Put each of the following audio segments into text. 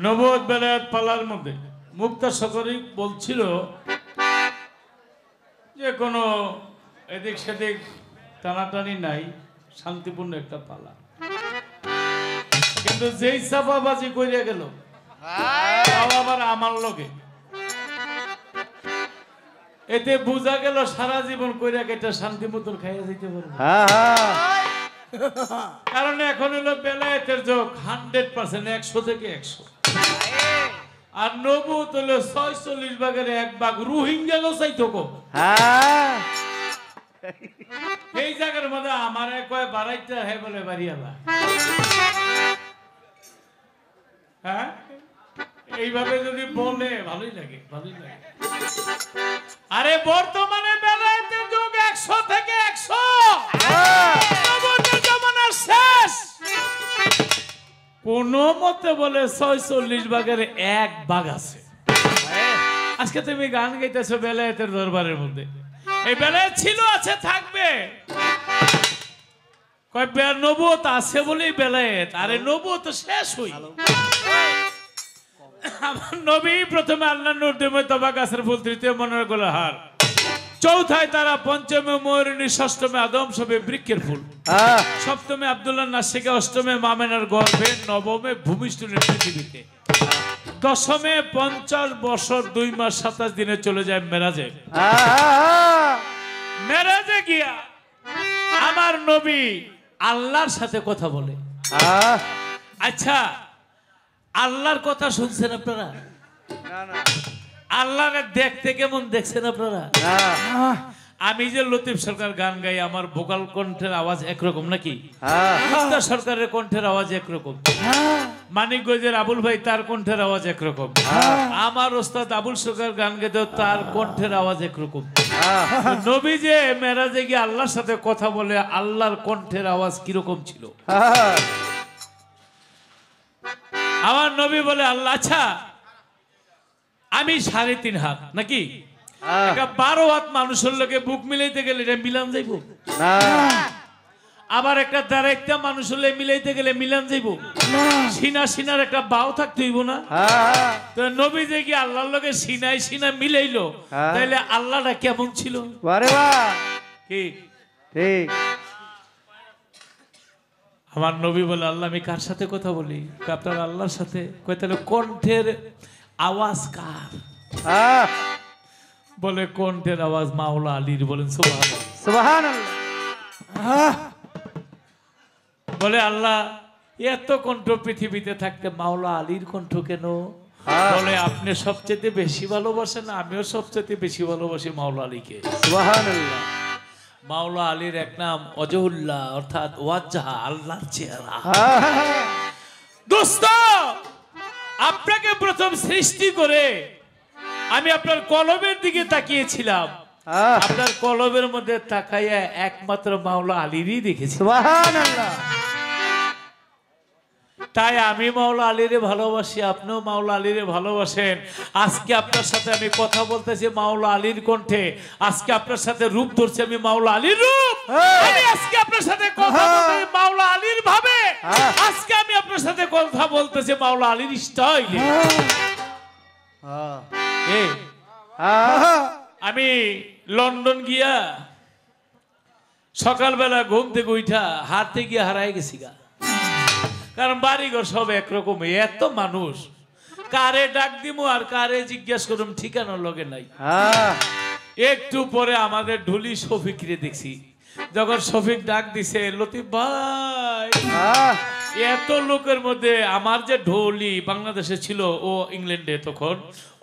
নবুয়ত বেলায়েত পালার মধ্যে মুক্তা সকরি বলছিল যে কোনো এদিক সেদিক টানাটানি নাই, শান্তিপূর্ণ একটা পালা। কিন্তু যেই চাপাবাজি করিয়া গেল তাও আবার আমার লগে, এতে বোঝা গেল সারা জীবন কইরা কেটে শান্তি মতন খাইয়া যেতে পারবো। কারণ এখন হলো বেলায়েতের যোগ 100%, 100 থেকে 100। আর নবুয়ত হলো 46 ভাগের 1 ভাগ। রোহিঙ্গা গোছাইতো কো এই জায়গার মধ্যে আমার কয় বাড়াইতে হে বলে বাড়িয়ালা। হ্যাঁ, এইভাবে যদি বলে ভালোই লাগে, ভালোই লাগে। আরে বর্তমানে বেলায়েতের যুগ 100 থেকে 100। নবুয়তের জামানা শেষ। কোন মতে বলে 46 ভাগের 1 ভাগ আছে। আজকে তুমি গান গাইতেছো বেলায়েতের দরবারের মধ্যে। এই বেলায়েত ছিল, আছে, থাকবে। কয় নবুয়ত আছে বলেই বেলায়েত। আরে নবুয়ত শেষ হই। আমার নবী প্রথমে আল্লাহর নূর, দ্বিতীয় তবা গাছের ফুল, তৃতীয় মনের গোলাহার, চৌথায় তারা, পঞ্চমে ময়ূরিণী, ষষ্ঠমে আদম সবে বৃক্ষের ফুল, সপ্তমে আব্দুল্লাহ নাসিকা, অষ্টমে মামেনার গর্ভে, নবমে ভূমিষ্ঠনের পৃথিবীতে, দশমে 50 বছর 2 মাস 27 দিনে চলে যায় মেরাজে। মেরাজে গিয়া আমার নবী আল্লাহর সাথে কথা বলে। আচ্ছা, আল্লাহর কথা শুনছেন আপনারা? আল্লাহরে দেখতে কেমন দেখছেন আপনারা? আমি যে লতিফ সরকার গান গাই, আমার ভোকাল কণ্ঠের আওয়াজ একরকম নাকি? মুক্তা সরকারের কণ্ঠের আওয়াজ একরকম, মানিকগঞ্জের আবুল ভাই তার কণ্ঠের আওয়াজ একরকম, আমার ওস্তাদ আবুল সরকার গান গাইতে তার কণ্ঠের আওয়াজ একরকম। নবী যে মেরাজে গিয়ে আল্লাহর সাথে কথা বলে, আল্লাহর কণ্ঠের আওয়াজ কিরকম ছিল? আমার নবী বলে, আল্লাহ আচ্ছা আমি 3.5 হাত নাকি, 12 হাত মানুষের লোকে বুক মিলাইতে গেলে এটা মিলান যাইব? আবার একটা দাঁড়াইতে মানুষের লোকে মিলাইতে গেলে মিলান যাইব? সিনার একটা বাও থাকতে হইব না? তো নবী যে কি আল্লাহর লোকে সিনা মিলাইলো, তাইলে আল্লাহটা কেমন ছিল? কি আমার নবী বলে, আল্লাহ আমি কার সাথে কথা বলি? আপনার আল্লাহর সাথে। কই তাহলে কণ্ঠের আওয়াজ কার? বলে কণ্ঠের আওয়াজ মাওলা আলীর। বলেন সুবহানাল্লাহ। বলে আল্লাহ এত কণ্ঠ পৃথিবীতে থাকতে মাওলা আলীর কণ্ঠ কেন? বলে আপনি সবচেয়ে বেশি ভালোবাসেন, আমিও সবচেয়ে বেশি ভালোবাসি মাওলা আলীকে। সুবহানাল্লাহ। মাওলা আলীর এক নাম ওয়াজহুল্লাহ, অর্থাৎ ওয়াজহ, আল্লাহর চেহারা। দোস্ত, আপনাকে প্রথম সৃষ্টি করে আমি আপনার কলবের দিকে তাকিয়েছিলাম, আপনার কলবের মধ্যে তাকাইয়া একমাত্র মাওলা আলীরই দেখেছি। সুবহানাল্লাহ। তাই আমি মাওলা আলীরে ভালোবাসি, আপনিও মাওলা আলীরে ভালোবাসেন। আজকে আপনার সাথে আমি কথা বলতেছি মাওলা আলীর কণ্ঠে, আজকে আপনার সাথে রূপ ধরছি আমি মাওলা আলীর রূপ। আমি আজকে আপনার সাথে কথা বলতেছি মাওলা আলীর ভাবে, আজকে আমি আপনার সাথে কথা বলতেছি মাওলা আলীর স্টাইলে। আমি লন্ডন গিয়া সকালবেলা ঘুম থেকে উঠা হাতে গিয়ে হারাই গেছি গা। কারণ বাড়িঘর সব একরকম, এত মানুষ, কারে ডাক দিমু আর কারে জিজ্ঞাসা করুম ঠিকানা লগে নাই। একটু পরে আমাদের ঢুলি শফিকরে দেখছি, যখন শফিক ডাক দিছে, লতিফ ভাই, এত লোকের মধ্যে আমার যে ঢোলি বাংলাদেশে ছিল, ও ইংল্যান্ডে তখন,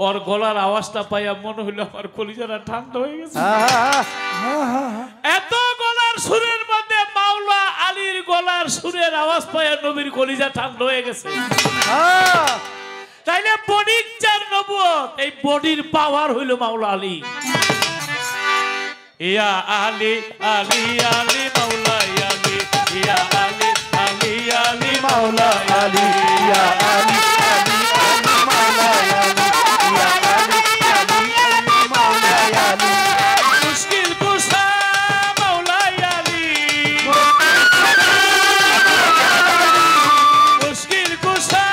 ওর গলার আওয়াজটা পাইয়া মনে হইলো আমার কলিজাটা ঠান্ডা হয়ে গেছে। এত গলার সুরের মধ্যে মাওলা আলীর গলার সুরের আওয়াজ পাইয়া নবীর কলিজা ঠান্ডা হয়ে গেছে। তাইলে বডির চার নবুয়ত, এই বডির পাওয়ার হইল মাওলা আলী। ইয়া আলী আলী আলী মাওলা আলী, ইয়া আলী আলী আলী মাওলা আলী, ইয়া আলী আলী আলী মাওলা আলী, ইয়া আলী আলী আলী মাওলা আলী। মুশকিল কুশা মাওলা আলী, মুশকিল কুশা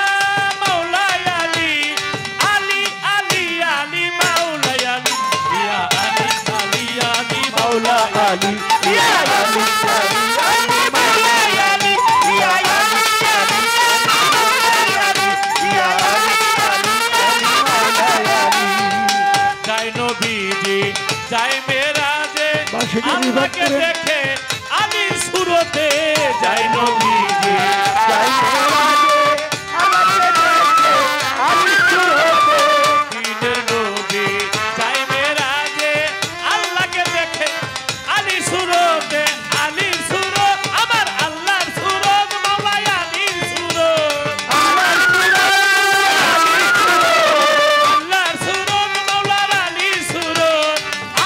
আল্লাহকে দেখে আলীর সুরতে যায় নবীজি যায় মেরাজে আল্লাহকে দেখে আলীর সুরতে দিনের নবী যায় মেরাজে আল্লাহকে দেখে আলীর সুরতে আলীর সুরত আমার আল্লাহর সুরত মাওলাই আলীর সুরত আল্লাহর সুরত মাওলার আলীর সুরত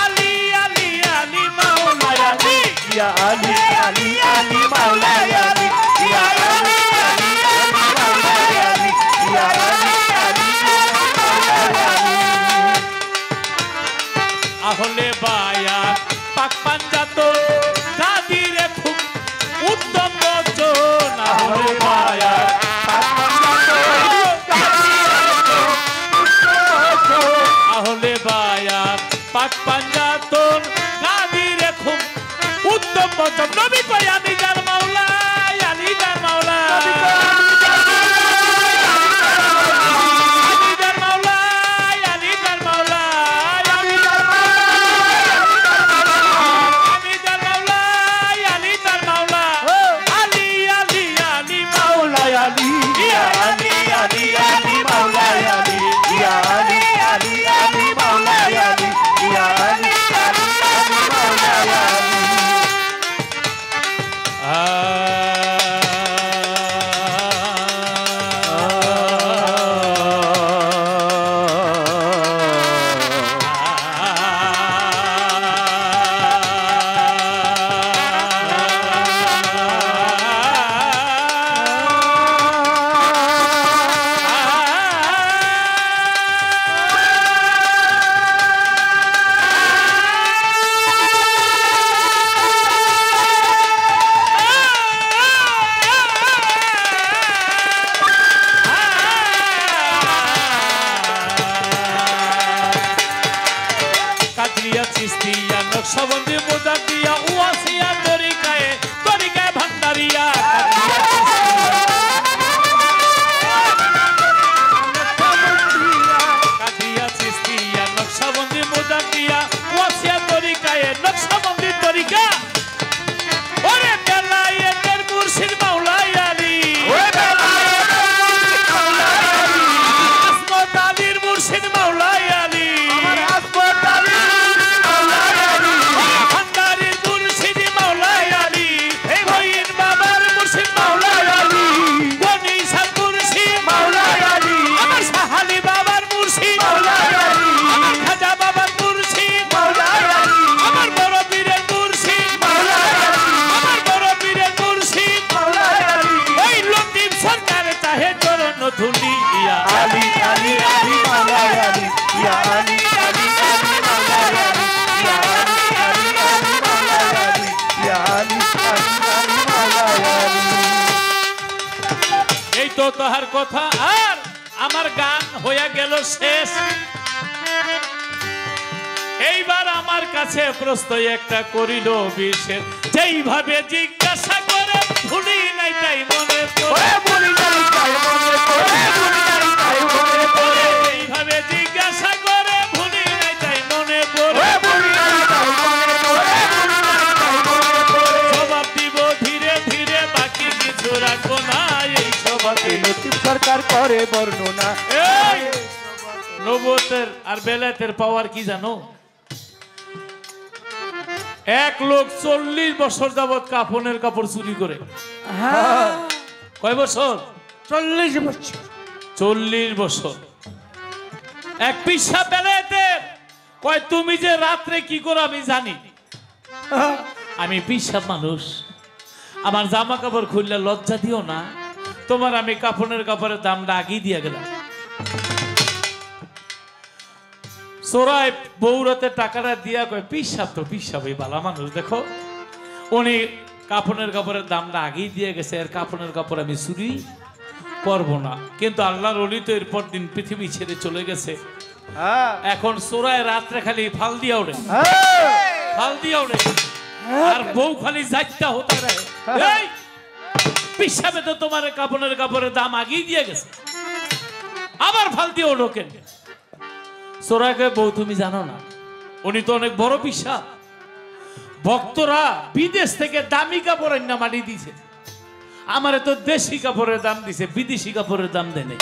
আলী আলী আলী মাওলাই আলী ইয়া আলী আলী আলী মাওলাই আলী ইয়া আলী আলী আলী মাওলাই আলী ইয়া আলী আলী মাওলাই আলী আহলে বায়াত পাক পাঞ্জাত কাদিরে খুব উত্তম বচন আহলে বায়াত পাক পাঞ্জাত কাদিরে খুব উত্তম বচন আহলে বায়াত পাক পাঞ্জাত কাদিরে খুব উত্তম বচন নবী কই আমি যার মাওলা আলী যার মাওলা আমি যার মাওলা আলী যার মাওলা আমি যার মাওলা আলী যার মাওলা আলী আলী আলী মাওলা আলী ইয়া আলী আলী আলী মাওলা আলী ইয়া আলী আলী আলী মাওলা আলী ইয়া আলী আলী আলী মাওলা আলী চিস্তিয়া নকশবন্দি মুজাদ্দিয়া ওয়াসিয়া তরিকায়ে তরিকায়ে ভান্ডারিয়া কাদিয়া চিস্তিয়া নকশবন্দি মুজাদ্দিয়া ওয়াসিয়া তরিকায়ে নকশবন্দি তরিকা ওরে বেলায়েতের মুর্শিদ মাওলাই আলী ওরে বেলায়েতের মুর্শিদ মাওলাই আলী আসমত আলীর মুর্শিদ মাওলাই আলী আমার আসমত আলী ধুলি ইয়া আলী আলী আলী মাওলাই আলী ইয়া আলী আলী আলী মাওলাই আলী ইয়া আলী আলী আলী মাওলাই আলী ইয়া আলী আলী আলী মাওলাই আলী এই তো তোহার কথা আর আমার গান হয়ে গেল শেষ এইবার আমার কাছে প্রশ্ন একটা করিল বিশেষ যেইভাবে জিজ্ঞাসা করে ভুলি নাই তাই মনে পড়ে ভুলি নাই তাই মনে পড়ে ভুলি নাই তাই মনে পড়ে এইভাবে জিজ্ঞাসা করে ভুলি নাই তাই মনে পড়ে ভুলি নাই তাই মনে পড়ে ভুলি নাই তাই মনে পড়ে জবাব দিব ধীরে ধীরে বাকি কিছু রাখবো না এই সবাতে লতিফ সরকার করে বর্ণনা এই নবুয়তের আর বেলায়েতের পাওয়ার কি জানো এক লোক 40 বছর যাবত কাফনের কাপড় চুরি করে কয় বছর 40 বছর 40 বছর এক পিসা বেলায়েতের কয় তুমি যে রাত্রে কি করো আমি জানি আমি পিসা মানুষ আমার জামা কাপড় খুললে লজ্জা দিও না তোমার আমি কাফনের কাপড়ের দামটা আগেই দিয়ে গেলাম সোরাই বৌরতে টাকাটা দিয়া কয় পিসাব তো পিসাব এই বালা মানুষ দেখো উনি কাফনের কাপড়ের দামটা আগেই দিয়ে গেছে এর কাফনের কাপড় আমি চুরি করবো না কিন্তু আল্লাহর ওলি তো এরপর দিন পৃথিবী ছেড়ে চলে গেছে এখন সোরায় রাত্রে খালি ফাল দিয়া ওঠে ফাল দিয়া ওঠে আর বউ খালি যাইতা হতে রহে এই পিসাবে তো তোমার কাফনের কাপড়ের দাম আগেই দিয়ে গেছে আবার ফাল দিয়ে ওঠো কেন সোরাকে বউ তুমি জানো না উনি তো অনেক বড় পিসা ভক্তরা বিদেশ থেকে দামি কাপড়ের না মাটি দিছে, আমারে তো দেশি কাপড়ের দাম দিছে, বিদেশি কাপড়ের দাম দেয় নাই।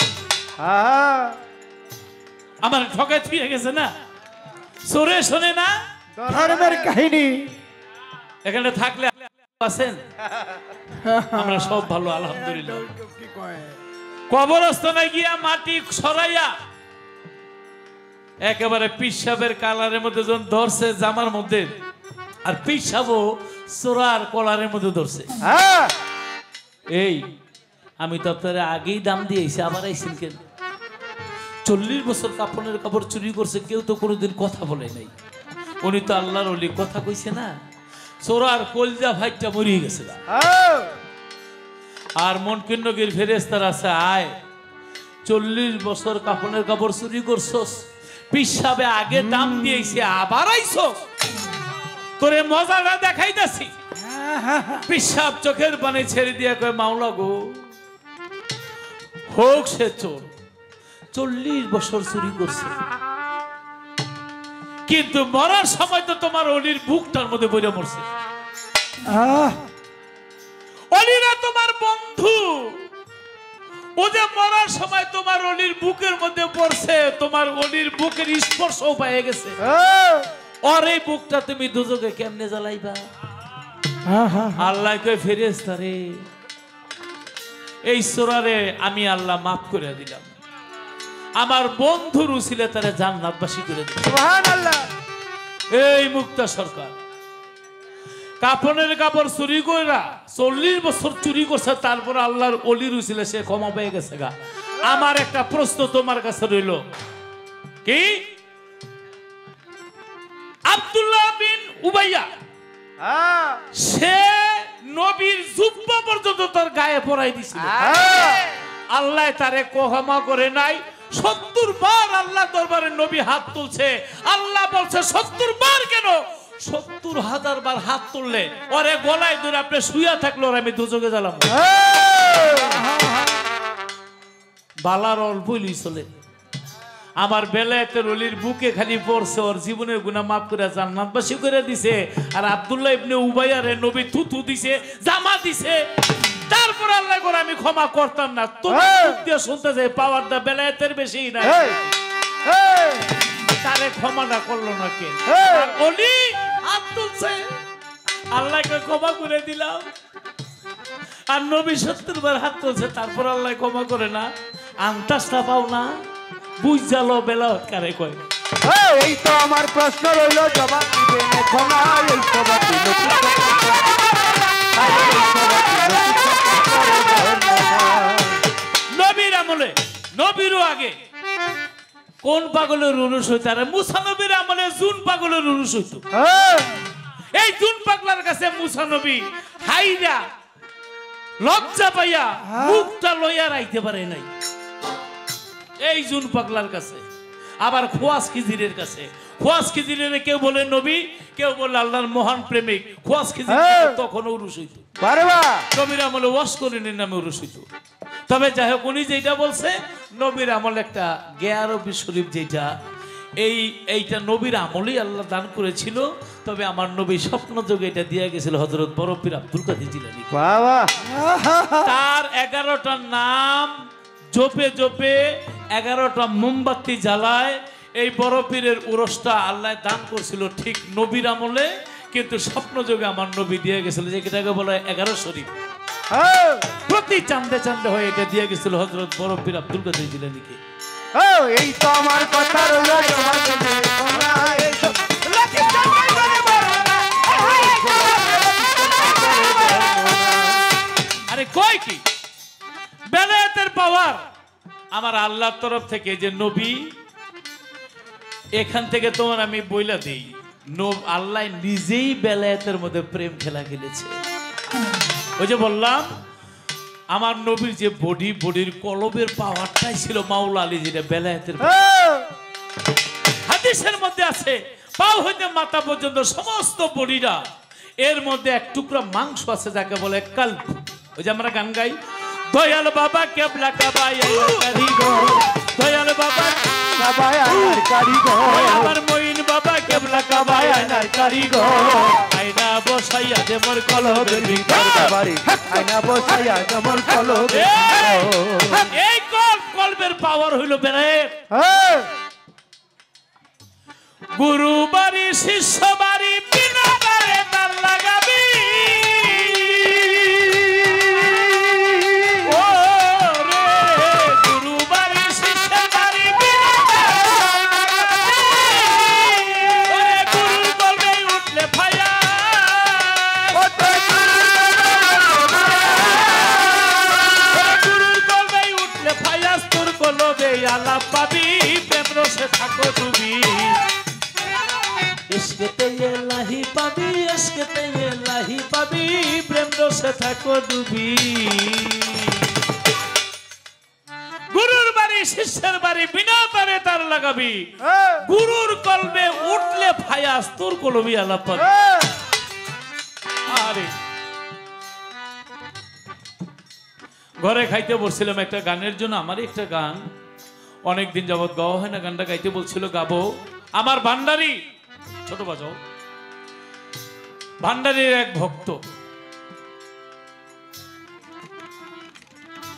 আমার ঠকায় থুয়ে গেছে না, সরে শোনে না ধর্মের কাহিনী। এখানে থাকলে আছেন, আমরা সব ভালো আলহামদুলিল্লাহ। কবরস্থানে গিয়া মাটি সরাইয়া একেবারে পিসাবের কালারের মধ্যে যখন ধরছে জামার মধ্যে, আর পিসাবও চোরার কলারের মধ্যে ধরছে। এই আমি তো আপনারা আগেই দাম দিয়েছি, আবার আইসেন কেন? 40 বছর কাপড়ের কাপড় চুরি করছে, কেউ তো কোনোদিন কথা বলে নাই। উনি তো আল্লাহর ওলি, কথা কইছে না, চোরার কলজা ভাইটা মরিয়ে গেছে। আর মনকিন্নগির ফেরেশতারা আছে, আয় 40 বছর কাপড়ের কাপড় চুরি করছস, পিসাবে আগে দাম দিয়েছি, আবার আইছস, তোরে মজাটা দেখাইতাছি। পিসাব চোখের পানি ছেড়ে দিয়ে কয়, মাওলা গো, হোক সে চোর, 40 বছর চুরি করছে, কিন্তু মরার সময় তো তোমার অলির বুকটার মধ্যে বইরা মরছে। অলিরা তোমার বন্ধু, ও যে মরার সময় তোমার অলির বুকের মধ্যে পড়ছে, তোমার অলির বুকের স্পর্শও পেয়ে গেছে। আর এই বুকটা তুমি দুজকে কেমনে জ্বালাইবা? আল্লাহ কই, ফেরেশতা রে, এই চোরারে আমি আল্লাহ মাফ করে দিলাম, আমার বন্ধুর উসিলে তারে জান্নাতবাসী করে দিলাম। সুবহানাল্লাহ। এই মুক্তা সরকার কাপড়ের কাপড় চুরি কইরা 40 বছর চুরি করছে, তারপর আল্লাহর অলির উসিলে সে ক্ষমা পেয়ে গেছে গা। আমার একটা প্রশ্ন তোমার কাছে রইল, কি আব্দুল্লাহ বিন উবাইয়া সে নবীর জুব্বা পর্যন্ত তার গায়ে পরাই দিছিল, আল্লাহ তারে ক্ষমা করে নাই। 70 বার আল্লাহ দরবারে নবী হাত তুলছে, আল্লাহ বলছে 70 বার কেন, 70,000 বার হাত তুললে ওরে গলায় ধরে আপনি শুয়া থাকলো আর আমি দুজকে জ্বালাম। বালার অল্পই চলে, আমার বেলায়েতের অলির বুকে খালি পড়ছে, ওর জীবনের গুনাহ মাফ করে জান্নাতবাসী করে দিছে। আর আব্দুল্লাহ ইবনে উবাইয়ারে নবী থুতু দিছে, জামা দিছে, তারপর আল্লাহ করে আমি ক্ষমা করতাম না। তোমার মুখ দিয়ে শুনতে যায় পাওয়ারটা বেলায়েতের বেশি না, তারে ক্ষমাটা করলো না কে? অলি হাত তুলছে, আল্লাহকে ক্ষমা করে দিলাম। আর নবী 70 বার হাত তুলছে, তারপর আল্লাহ ক্ষমা করে না। আন্তাসটা পাও না, বুঝ জালো বেলায়েত কারে কয়। এই তো আমার প্রশ্ন রইল, জবাব দিবেন এখন। এই জবাব নবীর আমলে, নবীরও আগে কোন পাগলের উরুস হইত? আর মুসা নবীর আমলে জুন পাগলের উরুস হইত। এই জুন পাগলার কাছে মুসা নবী হাইরা লজ্জা পাইয়া মুখটা লইয়া রাইতে পারে নাই, এই জুন পাগলার কাছে। আবার খোয়াস খিজিরের কাছে, খোয়াস খিজিরের কেউ বলে নবী, কেউ বলে আল্লাহর মহান প্রেমিক। খোয়াস খিজির তখন উরুস হইত, নবীর আমলে ওয়াসকরিনের নামে উরুস হইত। তবে যাই হোক, উনি যেটা বলছে নবীর আমল একটা গেয়ারবি শরীফ, যেটা এইটা নবীর আমলেই আল্লাহ দান করেছিল। তবে আমার নবী স্বপ্ন যোগে এটা দিয়ে গেছিল হযরত বড় পীর আব্দুল কাদের জিলানী। তার 11টা নাম জপে জপে 11টা মোমবাতি জ্বালায় এই বড় পীরের উরসটা আল্লাহ দান করছিল ঠিক নবীর আমলে, কিন্তু স্বপ্ন যোগে আমার নবী দিয়ে গেছিল, যেটাকে বলা হয় 11 শরীফ। প্রতি চান্দে চান্দে হয়ে এটা দিয়ে গেছিল হযরত বড় পীর আব্দুল কাদের জিলানীকে। এই তো আমার কথা রইল, আরে কই কি বেলায়েতের পাওয়ার আমার আল্লাহর তরফ থেকে, যে নবী এখান থেকে তোমার আমি বইলা দেই, আল্লাহ নিজেই বেলায়েতের মধ্যে প্রেম খেলা খেলেছে। ওই যে বললাম আমার নবীর যে বডির কলবের পাওয়ারটাই ছিল মাওলা আলী, যেটা বেলায়েতের। হাদিসের মধ্যে আছে পাও হইতে মাথা পর্যন্ত সমস্ত বডিটা, এর মধ্যে এক টুকরা মাংস আছে যাকে বলে কালব। ওই যে আমরা গান গাই, দয়াল বাবা কেবলা কাবাই কারিগর, দয়াল বাবা কাবাই কারিগর, আমার মঈন বাবা কেবলা কাবায় আয়নার কারিগর আয়না বসাইয়া দে মোর কলবের ভিতর বাড়ি আয়না বসাইয়া যেমন কলবে এই কলবের পাওয়ার হইল বেড়ে গুরু বাড়ি শিষ্য বাড়ি বিনা বারে তার লাগাবি ও রে গুরু বাড়ি শিষ্য বাড়ি বিনা ওরে গুরুর কলবে উঠলে ফায়া গুরুর কলবে উঠলে ফায়াস তোর কলবে আলাপ পাবি প্রেম রসে থাকো তুমি इश्क ते ये लाही पाबी इश्क ते ये लाही पाबी प्रेम रसे थाको डुबी गुरुर बारी शिष्यर बारी बिना तारे तार लगाबी गुरुर कलबे उठले फायास তোর কলবি আলাপ পাবি আরে ঘরে খাইতে বসছিলাম একটা গানের জন্য আমার একটা গান অনেক দিন যাবত গাওয়া হয় না গানটা গাইতে বলছিল গাবো আমার ভান্ডারি ছোট বাজাও ভান্ডারীর এক ভক্ত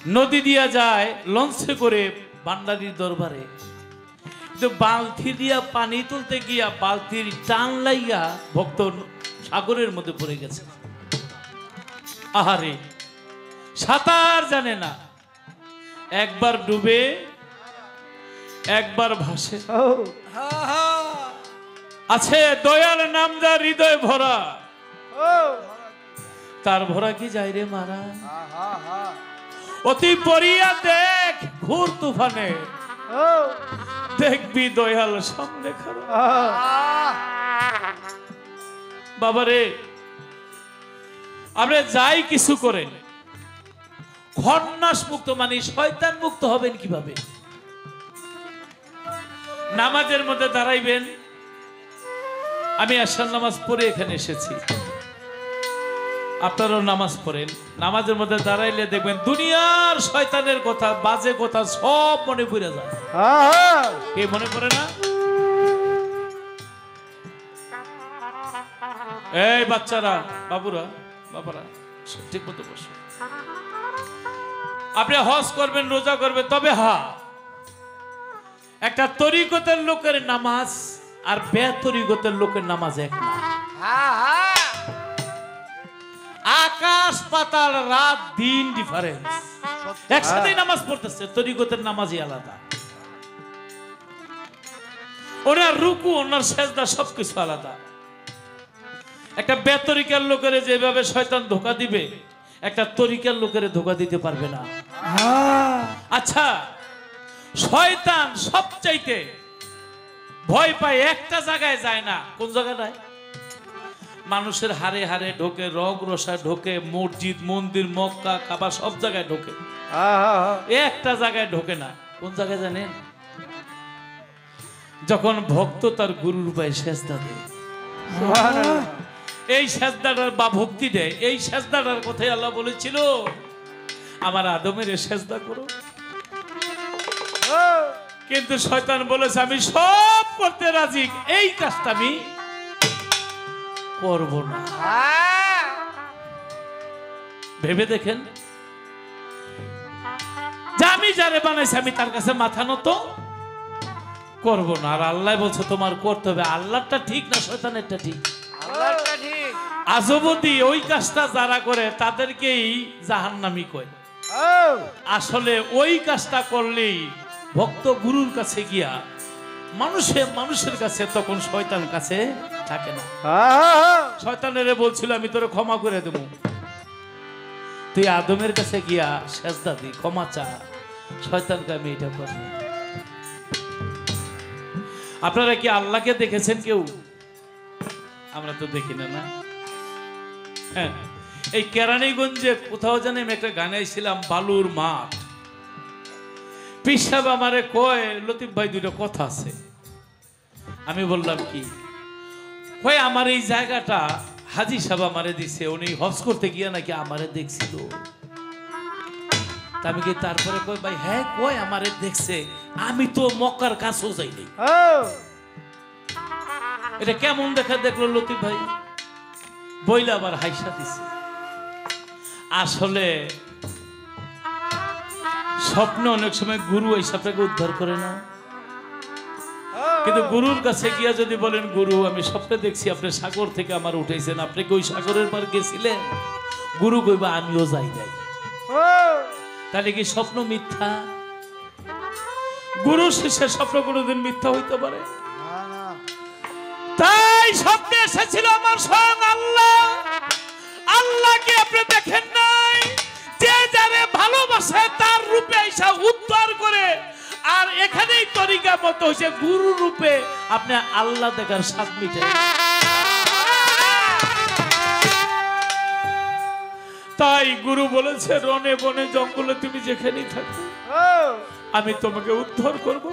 নদী দিয়া যায় লঞ্চে করে ভান্ডারীর দরবারে কিন্তু বালতি দিয়া পানি তুলতে গিয়া বালতির টান লাইয়া ভক্ত সাগরের মধ্যে পড়ে গেছে আহারে সাঁতার জানে না একবার ডুবে একবার ভাসে আছে দয়াল নামদার হৃদয় ভরা তার ভরা কি যায় রে মারা অতি পরিয়া দেখ ঘুর তুফানে দেখবি দয়াল সামনে খারাপ বাবারে আপনি যাই কিছু করেন খন্নাস মুক্ত মানে শয়তান মুক্ত হবেন কিভাবে নামাজের মধ্যে দাঁড়াইবেন আমি আশার নামাজ পড়ে এখানে এসেছি আপনারাও নামাজ পড়েন নামাজের মধ্যে দাঁড়াইলে দেখবেন দুনিয়ার শয়তানের কথা বাজে কথা সব মনে পড়ে যায় কে মনে পড়ে না এই বাচ্চারা বাবুরা বাবারা ঠিক মতো বসো আপনি হজ করবেন রোজা করবেন তবে একটা তরিকতের লোকের নামাজ আর বেতরিগতের লোকের নামাজ এক না আকাশ পাতাল রাত দিন ডিফারেন্স একসাথে নামাজ পড়তেছে তরিকতের নামাজই আলাদা ওনার রুকু ওনার সেজদা সবকিছু আলাদা একটা বেতরিকার লোকের যেভাবে শয়তান ধোঁকা দিবে একটা তরিকার লোকের ধোঁকা দিতে পারবে না আচ্ছা শয়তান সবচাইতে ভয় পায় একটা জায়গায় যায় না কোন জায়গাটায় মানুষের হারে হারে ঢোকে রগ রসা ঢোকে মসজিদ মন্দির মক্কা কাবা সব জায়গায় ঢোকে একটা জায়গায় ঢোকে না কোন জায়গায় জানেন যখন ভক্ত তার গুরুর পায়ে সেজদা দেয় এই সেজদাটার বা ভক্তি দেয় এই সেজদাটার কথাই আল্লাহ বলেছিল আমার আদমের সেজদা করো কিন্তু শয়তান বলেছে আমি সব করতে রাজি এই কাজটা আমি করব না ভেবে দেখেন যে আমি যারে বানাইছি আমি তার কাছে মাথা নত করব না আর আল্লাহ বলছে তোমার করতে হবে আল্লাহটা ঠিক না শয়তানেরটা ঠিক আল্লাহটা ঠিক আজবদি ওই কাজটা যারা করে তাদেরকেই জাহান্নামী কয় আসলে ওই কাজটা করলেই ভক্ত গুরুর কাছে গিয়া মানুষের কাছে তখন শয়তান কাছে থাকে না শয়তানের বলছিল আমি তোরে ক্ষমা করে দেব তুই আদমের কাছে গিয়া সেজদা দি ক্ষমা চা শয়তানকে আমি এটা করব আপনারা কি আল্লাহকে দেখেছেন কেউ আমরা তো দেখি না না হ্যাঁ এই কেরানীগঞ্জে কোথাও জানি আমি একটা গানে ছিলাম বালুর মাঠ পিসাব আমারে কয় লতিফ ভাই দুটো কথা আছে আমি বললাম কি কয় আমার এই জায়গাটা হাজী সাহেব আমারে দিছে উনি হজ করতে গিয়া নাকি আমারে দেখছিল আমি কি তারপরে কই ভাই হ্যাঁ কয় আমারে দেখছে আমি তো মক্কার কাছেও যাইনি এটা কেমন দেখা দেখলো লতিফ ভাই, বইলা আবার হাইসা দিছে। আসলে স্বপ্ন অনেক সময় গুরু এই সাপটাকে উদ্ধার করে না, কিন্তু গুরুর কাছে গিয়া যদি বলেন গুরু আমি স্বপ্নে দেখছি আপনি সাগর থেকে আমার উঠেছেন, আপনি কি ওই সাগরের পার গেছিলেন? গুরু কইবা আমিও যাই নাই। তাহলে কি স্বপ্ন মিথ্যা? গুরু শিষ্যের স্বপ্ন কোনোদিন মিথ্যা হইতে পারে? তাই স্বপ্নে এসেছিল আমার স্বয়ং আল্লাহ। আল্লাহকে আপনি দেখেন নাই? যে যারে ভালোবাসে তার রূপে এসে উদ্ধার করে, আর এখানেই তরিকা মতো হইছে গুরু রূপে আপনি আল্লাহ দেখার স্বাদ মিটায়। তাই গুরু বলেছে রনে বনে জঙ্গলে তুমি যেখানেই থাকো আমি তোমাকে উদ্ধার করব।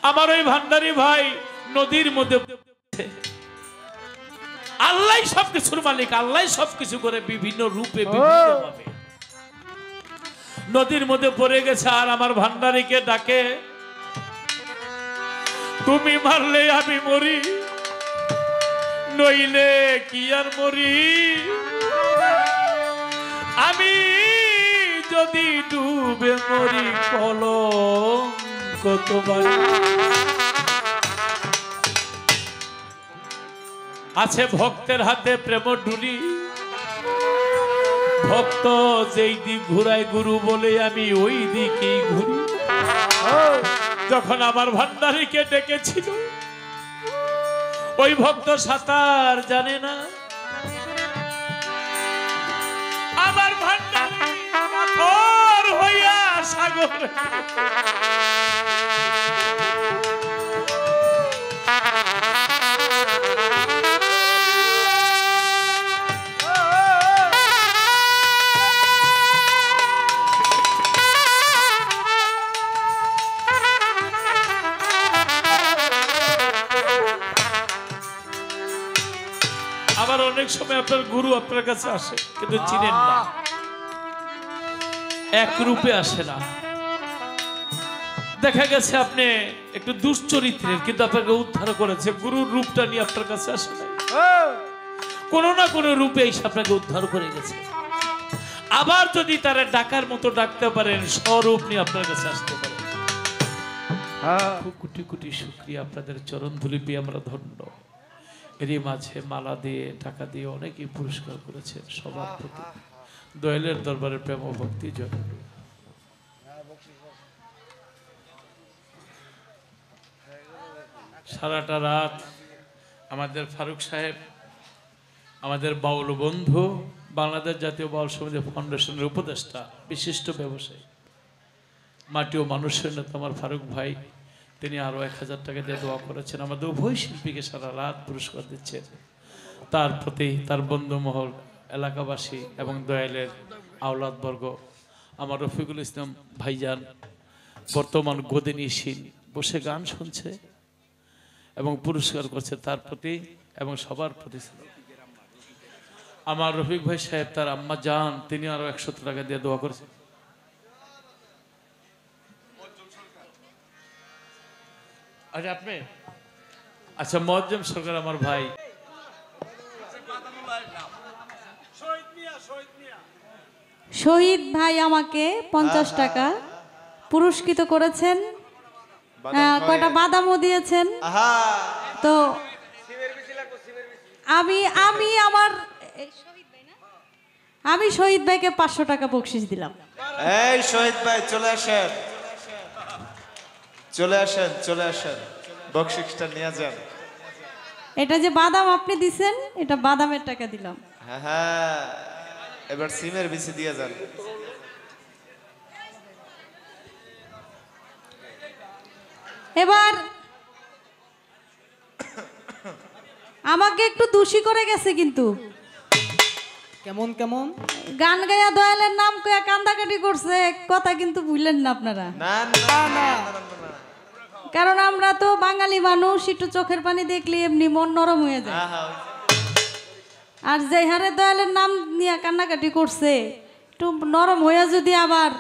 আমার ওই ভান্ডারী ভাই নদীর মধ্যে, আল্লাহ সবকিছুর মালিক, আল্লাহ সবকিছু করে বিভিন্ন রূপে বিভিন্ন ভাবে নদীর মধ্যে পড়ে গেছে। আর আমার ভান্ডারীকে ডাকে, তুমি মারলে আমি মরি, নইলে কি আর মরি, আমি যদি ডুবে মরি কলঙ্ক তোমার। আছে ভক্তের হাতে প্রেম ডুলি, ভক্ত যেই দিক ঘুরায় গুরু বলে আমি ওই দিকেই ঘুরি। যখন আমার ভান্ডারীকে ডেকেছিল, ওই ভক্ত সাঁতার জানে না, আমার ভান্ডারী পাথর হইয়া সাগরে আবার অনেক সময় আপনার গুরু আপনার কাছে আসে কিন্তু চিনেন না, এক রূপে আসে না। দেখা গেছে আপনি একটু দুশ্চরিত্রের, কিন্তু আপনাকে উদ্ধার করেছে, গুরুর রূপটা নিয়ে আপনার কাছে আসে না, কোনো না কোনো রূপে এসে আপনাকে উদ্ধার করে গেছে। আবার যদি তারা ডাকার মতো ডাকতে পারেন, স্বরূপ নিয়ে আপনার কাছে আসতে পারেন। কোটি কোটি শুকরিয়া, আপনাদের চরণ ধুলি পেয়ে আমরা ধন্য। এরই মাঝে মালা দিয়ে টাকা দিয়ে অনেকেই পুরস্কার করেছেন। সবার প্রতি দয়ালের দরবারে প্রেম ও ভক্তি জয়। সারাটা রাত আমাদের ফারুক সাহেব, আমাদের বাউল বন্ধু, বাংলাদেশ জাতীয় বাউল সমিতি ফাউন্ডেশনের উপদেষ্টা, বিশিষ্ট ব্যবসায়ী, মাটি ও মানুষের নেতা আমার ফারুক ভাই, তিনি আরো 1000 টাকা দিয়ে দোয়া করেছেন। আমাদের উভয় শিল্পীকে সারা রাত পুরস্কার দিচ্ছেন। তার প্রতি তার বন্ধুমহল, এলাকাবাসী এবং দয়ালের আওলাদবর্গ, আমার রফিকুল ইসলাম ভাইজান বর্তমান গদিনীশীল বসে গান শুনছে এবং পুরস্কার করছে, তার প্রতি এবং সবার প্রতি। আমার রফিক ভাই সাহেব তার আম্মা জান, তিনি আরো 100 টাকা দিয়ে দোয়া করেছেন। আচ্ছা আপনি, আচ্ছা মজ্জম সরকার আমার ভাই, শহীদ ভাই আমাকে 50 টাকা পুরস্কৃত করেছেন, কয়টা বাদামও দিয়েছেন। তো আমি শহীদ ভাইকে 500 টাকা বকশিশ দিলাম। এই শহীদ ভাই চলে আসেন, চলে আসেন, চলে আসেন, বকশিসটা নিয়ে যান। এটা যে বাদাম আপনি দিছেন, এটা বাদামের টাকা দিলাম। হ্যাঁ হ্যাঁ, এবার সিমের বিচি দিয়ে যান। এবার আমাকে একটু দোষী করে গেছে, কিন্তু কেমন কেমন গান গাইয়া দয়ালের নাম কইয়া কান্দাকাটি করছে, কথা কিন্তু ভুললেন না আপনারা। না না না, কারণ আমরা তো বাঙালি মানুষ, একটু চোখের পানি দেখলে এমনি মন নরম হয়ে যায়। আর যে হারে দয়ালের নাম নিয়ে কান্নাকাটি করছে, একটু নরম হইয়া যদি আবার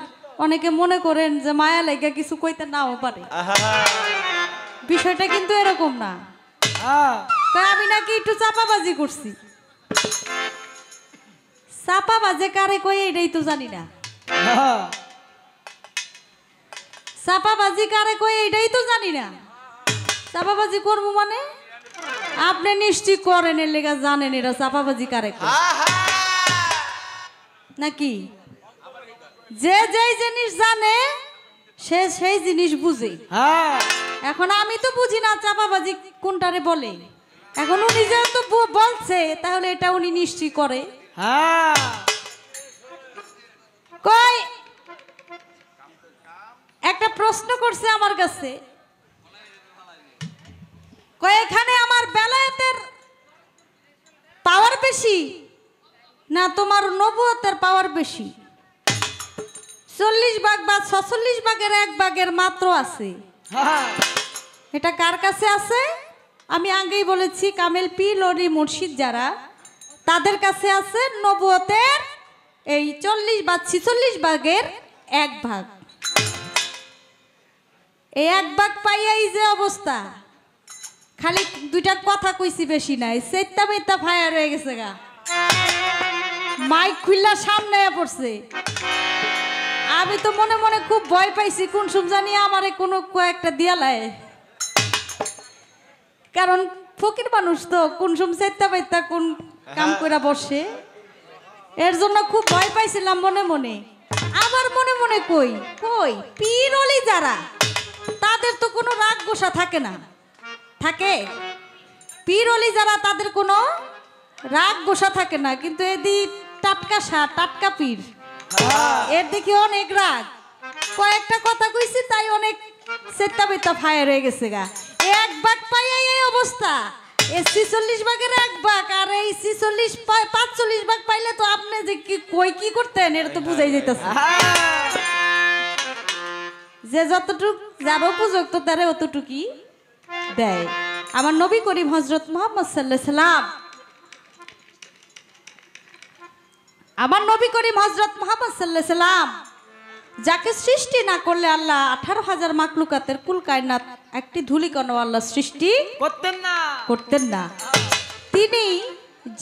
অনেকে মনে করেন যে মায়া লেগা কিছু কইতে নাও পারে, বিষয়টা কিন্তু এরকম না। কয় আমি নাকি একটু চাপাবাজি করছি। চাপাবাজে কারে কই এটাই তো জানি না। চাপাবাজি কারে কই এটাই তো জানি না। চাপাবাজি করবো মানে আপনি নিশ্চয় করেন, এর লেগা জানেন এটা চাপাবাজি কারে কয় নাকি। যে যেই জিনিস জানে সে সেই জিনিস বুঝে। এখন আমি তো বুঝি না চাপাবাজি কোনটারে বলে। এখন উনি যেহেতু বলছে তাহলে এটা উনি নিশ্চয় করে। কই একটা প্রশ্ন করছে আমার কাছে, কই এখানে আমার বেলায়েতের পাওয়ার বেশি না তোমার নবুয়তের পাওয়ার বেশি? 40 ভাগ বা 46 ভাগের 1 ভাগের মাত্র আছে। এটা কার কাছে আছে? আমি আগেই বলেছি কামেল পীর ওলি মুর্শিদ যারা তাদের কাছে আছে নবুয়তের এই 40 বা 46 ভাগের 1 ভাগ। এই 1 ভাগ পাইয়াই যে অবস্থা, খালি দুইটা কথা কইছি বেশি নাই, সেটা বেতা ফায়ার হয়ে গেছে গা। মাইক খুললা সামনে পড়ছে। আমি তো মনে মনে খুব ভয় পাইছি কোন সুম জানি আমারে কোনো কয়েকটা দিয়ালায়, কারণ ফকির মানুষ তো কোন সুম সেটা বেতা কোন কাম কইরা বসে, এর জন্য খুব ভয় পাইছিলাম মনে মনে। আবার মনে মনে কই কই পীর ওলি যারা তাদের তো কোনো রাগ গোসা থাকে না। থাকে পীর ওলি যারা তাদের কোনো রাগ গোসা থাকে না, কিন্তু এদি টাটকা টাটকা পীর, এর দেখি অনেক রাগ। কয়েকটা কথা কইছি তাই অনেক সেটা বেতা ফায়ার হয়ে গেছে গা। 1 ভাগ পাইয়াই এই অবস্থা। এই 46 ভাগের 1 ভাগ আর এই 45 ভাগ পাইলে তো আপনি যে কি করতেন এটা তো বুঝাই যাইতেছে। যে যতটুক যার উপযুক্ত তারে অতটুকুই দেয়। আমার নবী করিম হযরত মুহাম্মদ সাল্লাল্লাহু আলাইহি সাল্লাম, আমার নবী করিম হযরত মুহাম্মদ সাল্লাল্লাহু আলাইহি সাল্লাম যাকে সৃষ্টি না করলে আল্লাহ 18,000 মাখলুকাতের কুল কায়নাত একটি ধূলিকণা আল্লাহ সৃষ্টি করতেন না। তিনি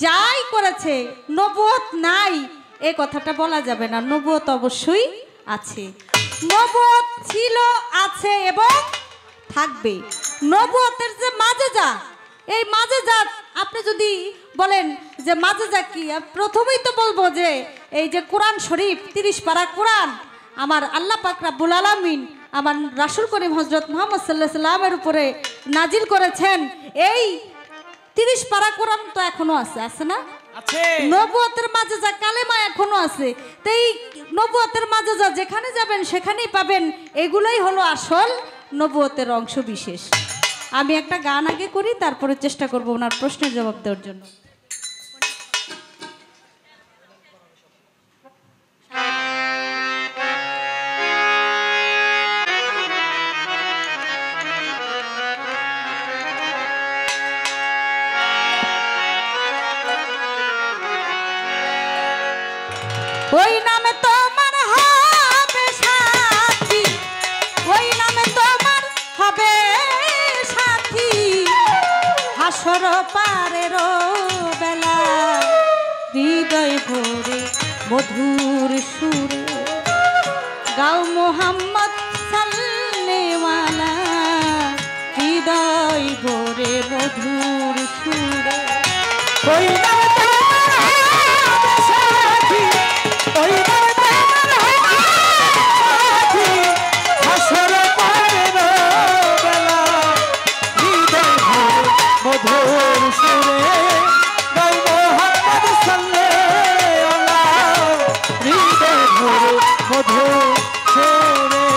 যাই করেছে নবুয়ত নাই এই কথাটা বলা যাবে না, নবুয়ত অবশ্যই আছে। নবুয়ত ছিল, আছে এবং থাকবে। নবুয়তের যে মাজেজা, এই মাজেজা আপনি যদি বলেন যে মাজেজা কি, প্রথমেই তো বলবো যে এই যে কোরআন শরীফ 30 পারা কোরআন আমার আল্লাহ পাক রব্বুল আলামিন আমার রাসূল করিম হযরত মুহাম্মদ সাল্লাল্লাহু আলাইহি সাল্লামের উপরে নাজিল করেছেন। এই 30 পারা কোরআন তো এখনো আছে না? আছে। নবুয়তের মাজেজা কালেমা এখনো আছে। তো এই নবুয়তের মাজেজা যেখানে যাবেন সেখানেই পাবেন। এগুলাই হলো আসল নবুয়তের অংশ বিশেষ। আমি একটা গান আগে করি, তারপরে চেষ্টা করব ওনার প্রশ্নের জবাব দেওয়ার জন্য। ওই নামে তোমার হবে সাথী, ওই নামে তোমার হবে সাথী, হাসর পারের বেলা হৃদয় ভরে মধুর সুরে গাও মোহাম্মদ সাল্লেওয়ালা, হৃদয় ভরে মধুর সুরে। ওই নামে তোমার হবে সাথী, ওই নামে তোমার হবে সাথী, হাসর পারের বেলা হৃদয় ভরে মধুর সুরে গাও মোহাম্মদ সাল্লেওয়ালা, হৃদয় ভরে মধুর সুরে।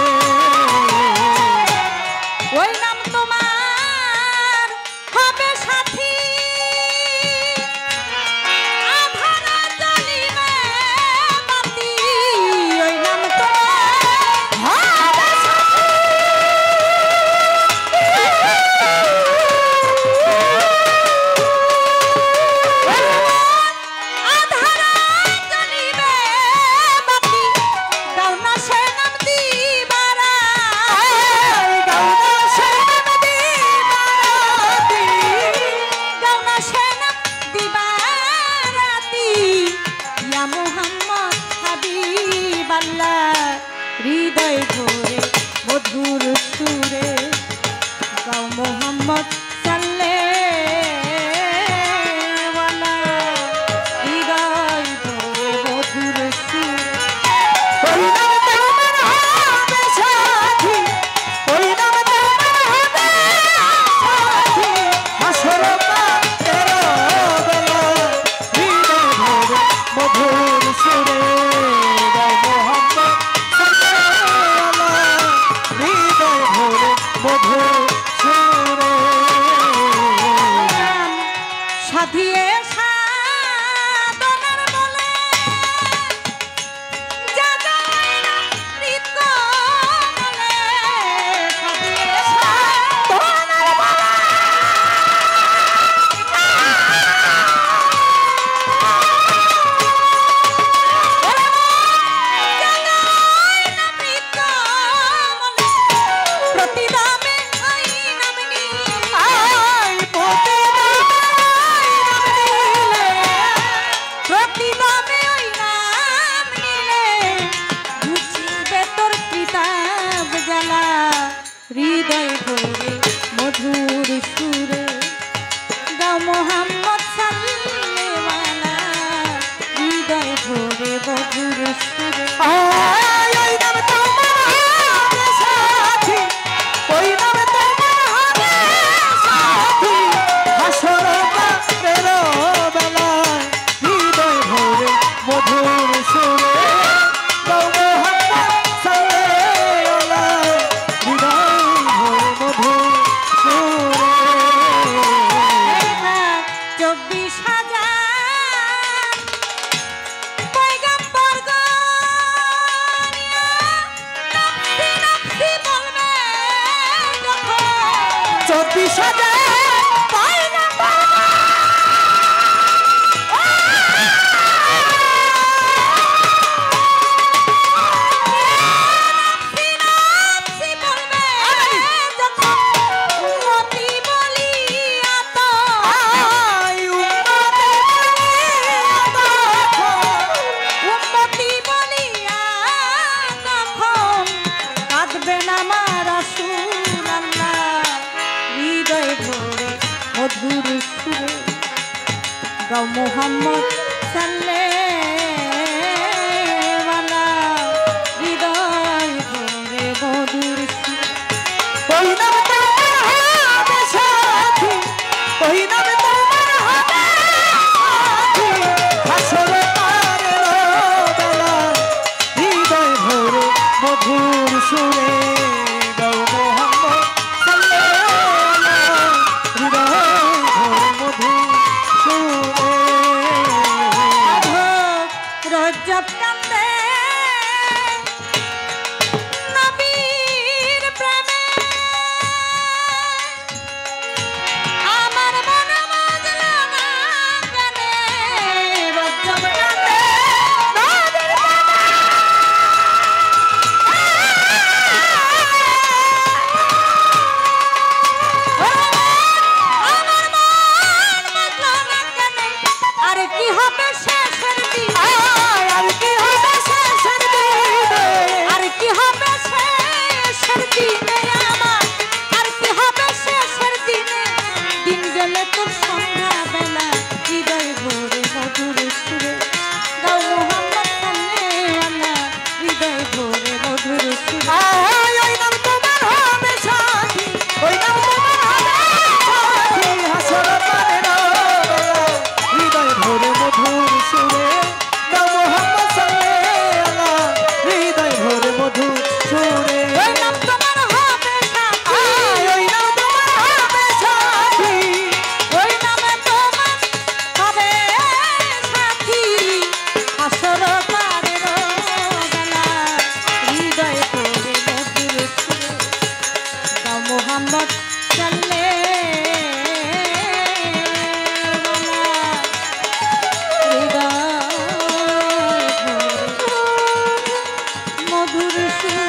ওই নাম তোমার হবে সাথী, হৃদয় ভরে মধুর সুরে গাও মোহাম্মদ সাল্লেওয়ালা হৃদয় ভরে মধুর সুরে ওই নাম তোমার হবে সাথী, ওই নাম তোমার হবে সাথী, হাসর পারের বেলায় হৃদয় ভরে মধুর সুরে গাও মোহাম্মদ সাল্লাল্লাহু হৃদয় ভরে মধুর সুরে। 24,000 পয়গম্বর গনিয়া নফসি নফসি বলবে যখন 24,000 পয়গম্বর নফসি বলবে যখন উম্মতি বলিয়া তো উম্মতি বলিয়া তখন কাঁদবেন আমার রাসূলুল্লাহ হৃদয় ভরে মধুর সুরে গাও মোহাম্মদ সাল্লেওয়ালা হৃদয় ভরে মধুর সুরে ওই নাম তোমার হবে সাথী, ওই নাম তোমার হবে সাথী, হাসর পারের বেলায় হৃদয় ভরে মধুর সুরে গাও মোহাম্মদ সাল্লাল্লাহু হৃদয় ভরে মধুর সুরে। রজব কান্দে নবীর প্রেমে আমার মন মজলো না কেনে রজব কান্দে নবীর আমার মন মজলো না কেনে আরে কি হবে শেষের দিন আর কি হবে শেষের দিনে, আর কি হবে শেষের দিনে আমার আর কি হবে শেষের দিনে দিন গেলে তোর সন্ধ্যা বেলা হৃদয় ভরে মধুর সুরে গাও মোহাম্মদ সাল্লেওয়ালা হৃদয় ভরে মধুর সুরে ওই নাম তোমার হবে সাথী, ওই নাম তোমার হবে সাথী, হাসর পারের বেলায় হৃদয় ভরে মধুর সুরে গাও মোহাম্মদ সাল্লাল্লাহু হৃদয় ভরে মধুর সুরে। ওই নাম তোমার হবে সাথী ওই নাম তোমার হবে সাথী, ওই নামে তোমার হবে সাথী আসর পারের বেলা হৃদয় ভরে মধুর সুরে গাও মোহাম্মদ সাল্লেওয়ালা হৃদয় ভরে মধুর সুরে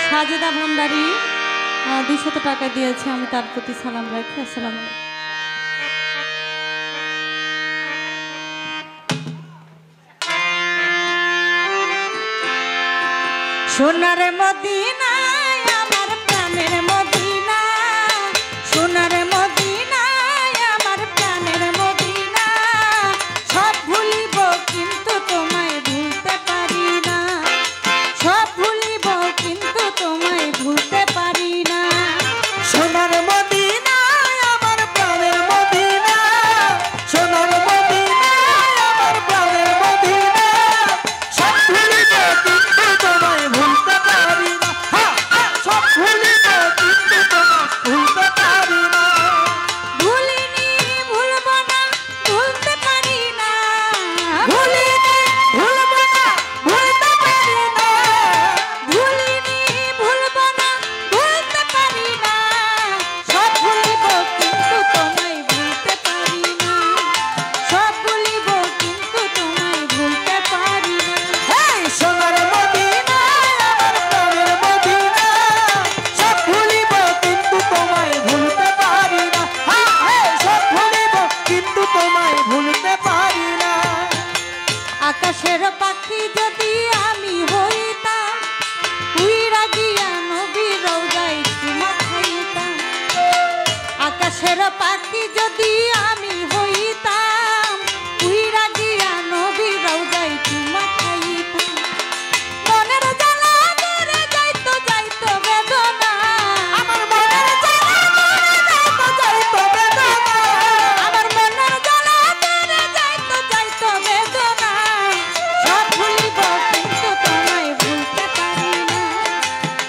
সাজেদা ভান্ডারী 200 টাকা দিয়েছে আমি তার প্রতি সালাম রাখি আসসালামু আলাইকুম সোনার মদিনায় আমার প্রাণের মদিনা সোনার মদিনায় আমার প্রাণের মদিনা সব ভুলিব কিন্তু তোমায় ভুলতে পারি না সব ভুলিব কিন্তু তোমায় ভুলতে পারি না সোনার মদিনায় আমার প্রাণের মদিনা, সোনার মদিনায় আমার প্রাণের মদিনা, সব ভুলিব কিন্তু তোমায় ভুলতে পারি না। আকাশের পাখি যদি আমি হইতাম উইরা গিয়া নবী রওজায় চুমা খাইতাম মনের জ্বালা মরে যাইতো যাইতো বেদনা আমার মনের জ্বালা মরে যাইতো যাইতো বেদনা আমার মনের জ্বালা মরে যাইতো যাইতো বেদনা সব ভুলিব কিন্তু তোমায় ভুলতে পারি না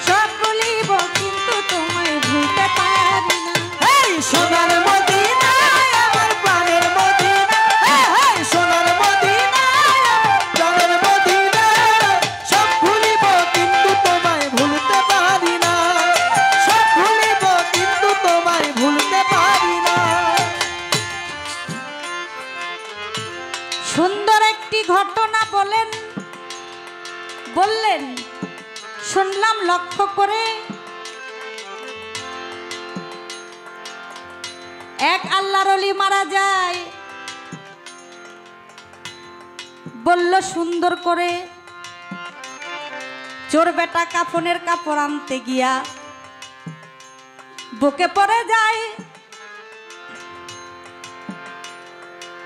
সব ভুলিব কিন্তু তোমায় ভুলতে পারি না এই সোনার মদিনা আমার প্রাণের মদিনা এই সোনার মদিনা প্রাণের মদিনা সব ভুলিব কিন্তু তোমায় ভুলতে পারি না সব ভুলিব কিন্তু তোমায় ভুলতে পারি না সুন্দর একটি ঘটনা বললেন শুনলাম লক্ষ্য করে এক আল্লাহর ওলি মারা যায় বলল সুন্দর করে চোর বেটা কাফনের কাপড় আনতে গিয়া বুকে পড়ে যায়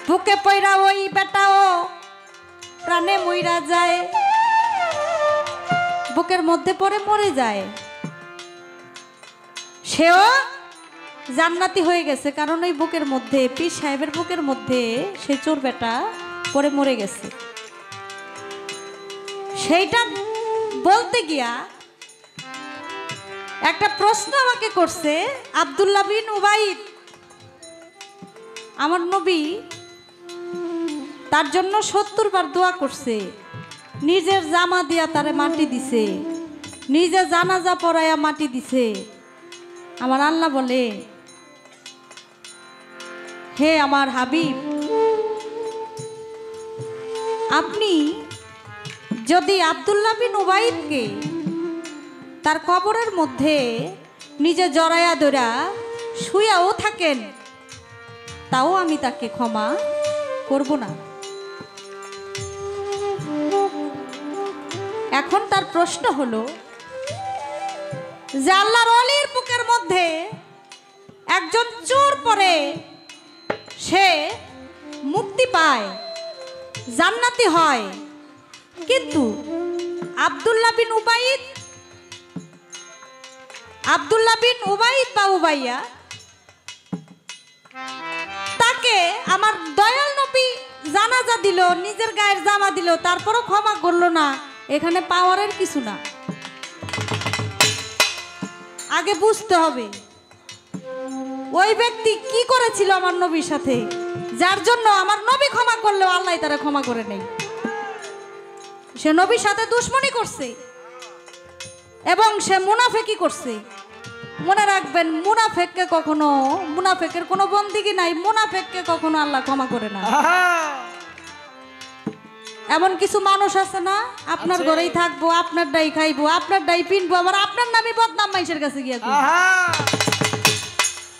বুকে পয়রা ওই বেটাও প্রাণে মইরা যায় বুকের মধ্যে পড়ে মরে যায় সেও জান্নাতি হয়ে গেছে কারণ ওই বুকের মধ্যে পীর সাহেবের বুকের মধ্যে সে চোর বেটা পড়ে মরে গেছে সেইটা বলতে গিয়া একটা প্রশ্ন আমাকে করছে আব্দুল্লাহ বিন উবাইদ আমার নবী তার জন্য 70 বার দোয়া করছে নিজের জামা দিয়া তারে মাটি দিছে নিজে জানাজা পড়াইয়া মাটি দিছে আমার আল্লাহ বলে হে আমার হাবিব আপনি যদি আব্দুল্লাহ বিন উবাইদকে তার কবরের মধ্যে নিজে জড়ায়া ধরা শুয়াও থাকেন তাও আমি তাকে ক্ষমা করব না এখন তার প্রশ্ন হলো যে আল্লাহর ওলির বুকের মধ্যে একজন চোর পড়ে সে মুক্তি পায় জান্নাতি হয় কিন্তু আব্দুল্লাহ বিন উবাইদ বা উবাইয়া তাকে আমার দয়াল নবী জানাজা দিল নিজের গায়ের জামা দিল তারপরও ক্ষমা করলো না এখানে পাওয়ারের কিছু না আগে বুঝতে হবে ওই ব্যক্তি কি করেছিল আমার নবীর সাথে যার জন্য আমার নবী ক্ষমা করলেও আল্লাহ তারা ক্ষমা করে নেই সে নবীর সাথে দুশমনি করছে এবং সে মুনাফেকি করছে মনে রাখবেন মুনাফেকের কোনো বন্দিগি নাই মুনাফেককে কখনো আল্লাহ ক্ষমা করে না এমন কিছু মানুষ আছে না আপনার ঘরেই থাকবো আপনার ডাই খাইবো আপনার ডাই পিনবো আবার আপনার নামই বদনাম মানুষের কাছে গিয়া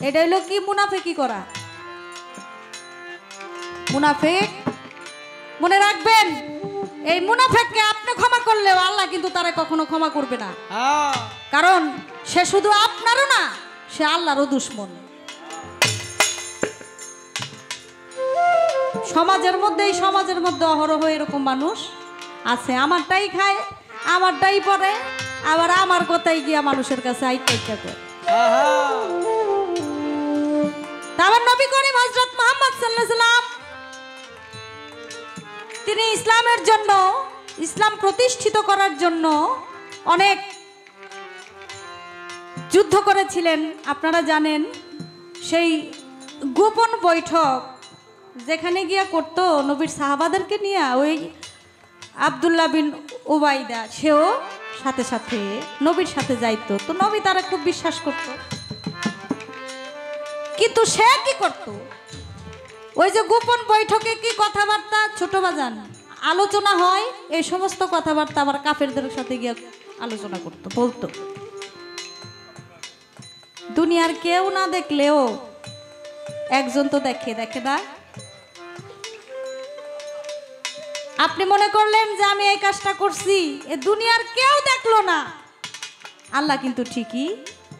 এটা হলো কি মুনাফেকি করা মুনাফেক মনে রাখবেন এই মুনাফেককে আপনি ক্ষমা করলেও আল্লাহ কিন্তু তারা কখনো ক্ষমা করবে না কারণ সে শুধু আপনারও না সে আল্লাহরও দুশমন সমাজের মধ্যে অহরহ এরকম মানুষ আছে আমারটাই খায় আমারটাই পরে আবার আমার কথাই গিয়া মানুষের কাছে আইটা করে তারপর নবী করিম হযরত মুহাম্মদ সাল্লাল্লাহু আলাইহি সাল্লাম তিনি ইসলামের জন্য ইসলাম প্রতিষ্ঠিত করার জন্য অনেক যুদ্ধ করেছিলেন আপনারা জানেন সেই গোপন বৈঠক যেখানে গিয়া করতো নবীর সাহাবাদেরকে নিয়ে ওই আব্দুল্লাহ বিন উবাইদা সেও সাথে সাথে নবীর সাথে যাইতো তো নবী তারা খুব বিশ্বাস করত কিন্তু সে কি করত ওই যে গোপন বৈঠকে কি কথাবার্তা ছোট বাজান আলোচনা হয় এই সমস্ত কথাবার্তা আবার কাফেরদের সাথে গিয়ে আলোচনা করতো বলতো দুনিয়ার কেউ না দেখলেও একজন তো দেখে না আপনি মনে করলেন যে আমি এই কাজটা করছি এ দুনিয়ার কেউ দেখলো না আল্লাহ কিন্তু ঠিকই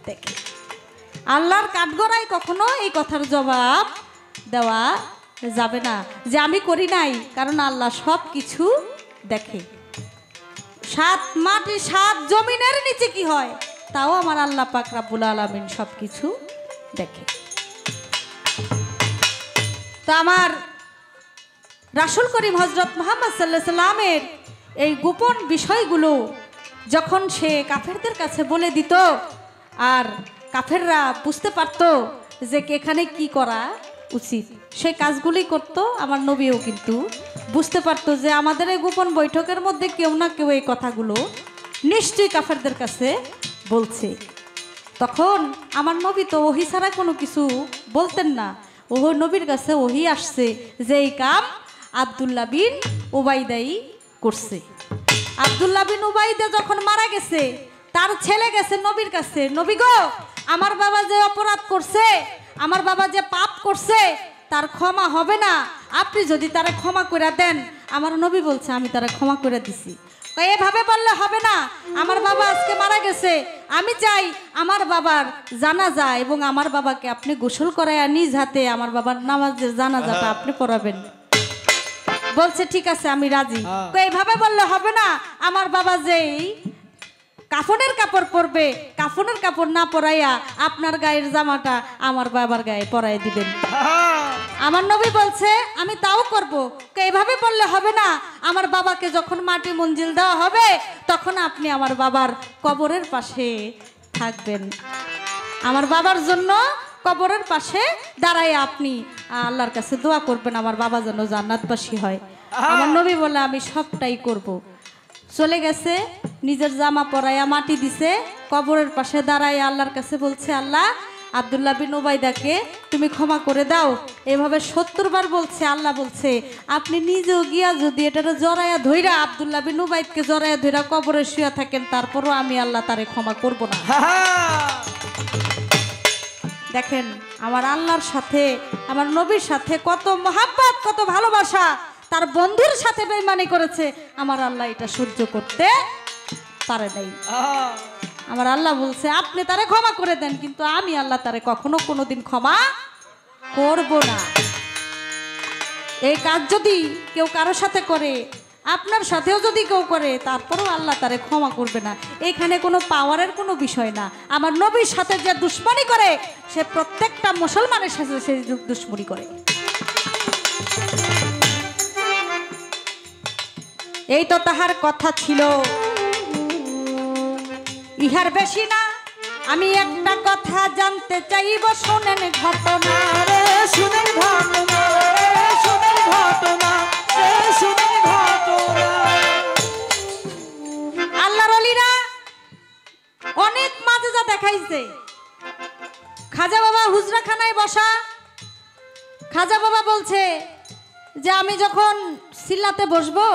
দেখে আল্লাহর কাঠগড়ায় কখনো এই কথার জবাব দেওয়া যাবে না যে আমি করি নাই, কারণ আল্লাহ সব কিছু দেখে। সাত মাটি সাত জমিনের নিচে কি হয় তাও আমার আল্লাহ পাক রব্বুল আলামিন সব কিছু দেখে। তো আমার রাসূল করিম হযরত মুহাম্মদ সাল্লাল্লাহু আলাইহি সাল্লামের এই গোপন বিষয়গুলো যখন সে কাফেরদের কাছে বলে দিত আর কাফেররা বুঝতে পারত যে এখানে কি করা উচিত, সেই কাজগুলি করত। আমার নবীও কিন্তু বুঝতে পারতো যে আমাদের এই গোপন বৈঠকের মধ্যে কেউ না কেউ এই কথাগুলো নিশ্চয়ই কাফেরদের কাছে বলছে। তখন আমার নবী তো ওহী ছাড়া কোনো কিছু বলতেন না। ওহ নবীর কাছে ওহী আসছে যে এই কাম আব্দুল্লাহ বিন উবাইদাই করছে। আব্দুল্লাহ বিন উবাইদা যখন মারা গেছে তার ছেলে গেছে নবীর কাছে, নবী গো আমার বাবা যে অপরাধ করছে, আমার বাবা যে পাপ করছে তার ক্ষমা হবে না, আপনি যদি তারে ক্ষমা করে দেন। আমার নবী বলছে আমি তারে ক্ষমা করে দিছি। এভাবে বললে হবে না, আমার বাবা আজকে মারা গেছে, আমি চাই আমার বাবার জানাজা এবং আমার বাবাকে আপনি গোসল করাইয়া নিজ হাতে আমার বাবার নামাজের জানাজাটা আপনি পড়াবেন। বলছে ঠিক আছে আমি রাজি। এইভাবে বললে হবে না, আমার বাবা যেই কাফনের কাপড় পরবে, কাফনের কাপড় না পরাইয়া আপনার গায়ের জামাটা আমার বাবার গায়ে পরাই দিবেন। আমার নবী বলছে আমি তাও করব। এইভাবে বললে হবে না, আমার বাবাকে যখন মাটি মঞ্জিল দেওয়া হবে তখন আপনি আমার বাবার কবরের পাশে থাকবেন, আমার বাবার জন্য কবরের পাশে দাঁড়ায় আপনি আল্লাহর কাছে দোয়া করবেন আমার বাবা যেন জান্নাতবাসী হয়। আমার নবী বলে আমি সবটাই করব। চলে গেছে, নিজের জামা পরাইয়া মাটি দিছে, কবরের পাশে দাঁড়ায় আল্লাহর কাছে বলছে আল্লাহ আব্দুল্লাহ বিন উবাইদাকে তুমি ক্ষমা করে দাও। এভাবে 70 বার বলছে। আল্লাহ বলছে আপনি নিজেও গিয়া যদি এটারে জড়াইয়া ধইরা আব্দুল্লাহ বিন উবাইদকে জড়াইয়া ধইরা কবরে শুয়ে থাকেন তারপরও আমি আল্লাহ তারে ক্ষমা করব না। দেখেন আমার আল্লাহর সাথে আমার নবীর সাথে কত মহাব্বত, কত ভালোবাসা। তার বন্ধুর সাথে বেঈমানি করেছে, আমার আল্লাহ এটা সহ্য করতে পারে নাই। আমার আল্লাহ বলছে আপনি তারে ক্ষমা করে দেন, কিন্তু আমি আল্লাহ তারে কখনো কোনোদিন ক্ষমা করব না। এই কাজ যদি কেউ কারোর সাথে করে, আপনার সাথেও যদি কেউ করে, তারপরেও আল্লাহ তারে ক্ষমা করবে না। এখানে কোনো পাওয়ারের কোনো বিষয় না। আমার নবীর সাথে যে দুশ্মনী করে সে প্রত্যেকটা মুসলমানের সাথে সে দুশ্মনী করে। এই তো তাহার কথা ছিল, ইহার বেশি না। আমি একটা কথা জানতে চাইব, শোনেন ঘটনা রে, শোনেন ঘটনা রে, শোনেন ঘটনা রে, শোনেন ঘটনা। আল্লাহর ওলিরা অনেক মাজেজা দেখাইছে। খাজা বাবা হুজরাখানায় বসা, খাজা বাবা বলছে যে আমি যখন সিল্লাতে বসবো,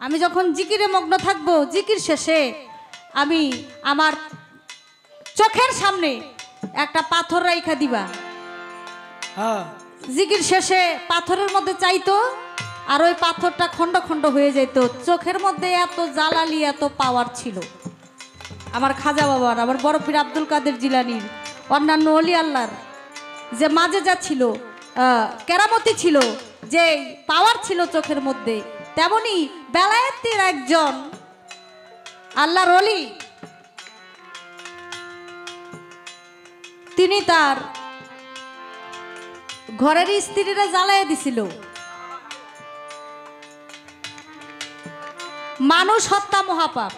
আমি যখন জিকিরে মগ্ন থাকবো, জিকির শেষে আমি আমার চোখের সামনে একটা পাথর রাইখা দিবা। জিকির শেষে পাথরের মধ্যে চাইতো আর ওই পাথরটা খন্ড খন্ড হয়ে যেত। চোখের মধ্যে এত জালালি, এত পাওয়ার ছিল আমার খাজা বাবার, আমার বড় পীর আব্দুল কাদের জিলানীর, অন্যান্য ওলি আল্লাহর যে মাঝে যা ছিল, কেরামতি ছিল, যে পাওয়ার ছিল চোখের মধ্যে, তেমনি বেলায়েতের একজন আল্লাহর ওলি, তিনি তার ঘরের স্ত্রীরা জ্বালায় দিছিল। মানুষ হত্যা মহাপাপ।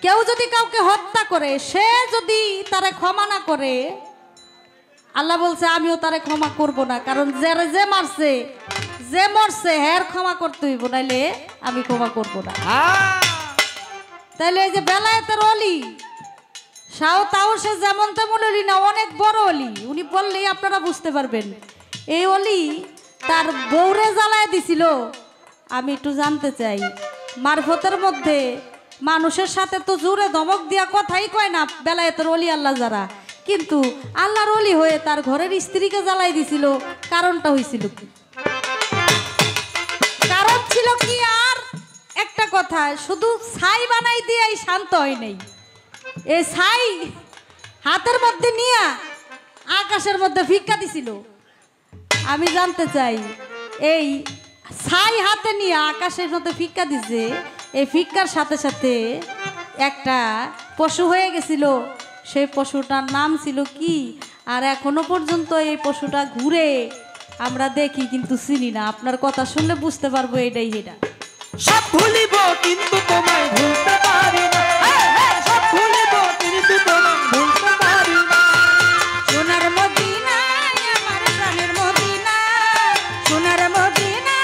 কেউ যদি কাউকে হত্যা করে, সে যদি তারে ক্ষমা না করে, আল্লাহ বলছে আমিও তারে ক্ষমা করব না। কারণ যে মারছে, যে মরছে হের ক্ষমা করতে হইব, নাইলে আমি ক্ষমা করব না। তাইলে এই যে বেলায়েতের ওলি তাও সে যেমন তেমন অলি না, অনেক বড় অলি। উনি বললেই আপনারা বুঝতে পারবেন। এই অলি তার বউরে জ্বালায় দিছিল। আমি একটু জানতে চাই, মারফতের মধ্যে মানুষের সাথে তো জোরে ধমক দিয়া কথাই কয় না বেলায়েতের অলি আল্লাহ যারা, কিন্তু আল্লাহর অলি হয়ে তার ঘরের স্ত্রীকে জ্বালাই দিছিল। কারণটা হয়েছিল কি? কারণ ছিল কি? আর একটা কথা, শুধু ছাই বানাই দিয়েই শান্ত হয় নাই। এই ছাই হাতের মধ্যে নিয়ে আকাশের মধ্যে ফিক্কা দিছিল। আমি জানতে চাই এই ছাই হাতে নিয়ে আকাশের মধ্যে ফিক্কা দিছে, এই ফিক্কার সাথে সাথে একটা পশু হয়ে গেছিল, সেই পশুটার নাম ছিল কি? আর এখনো পর্যন্ত এই পশুটা ঘুরে আমরা দেখি কিন্তু চিনি না। আপনার কথা শুনলে বুঝতে পারবো এটাই এটা। সব ভুলিব কিন্তু তোমায় ভুলতে পারি না, সব ভুলিব কিন্তু তোমায় ভুলতে পারি না। সোনার মদিনা আমার প্রাণের মদিনা, সোনার মদিনা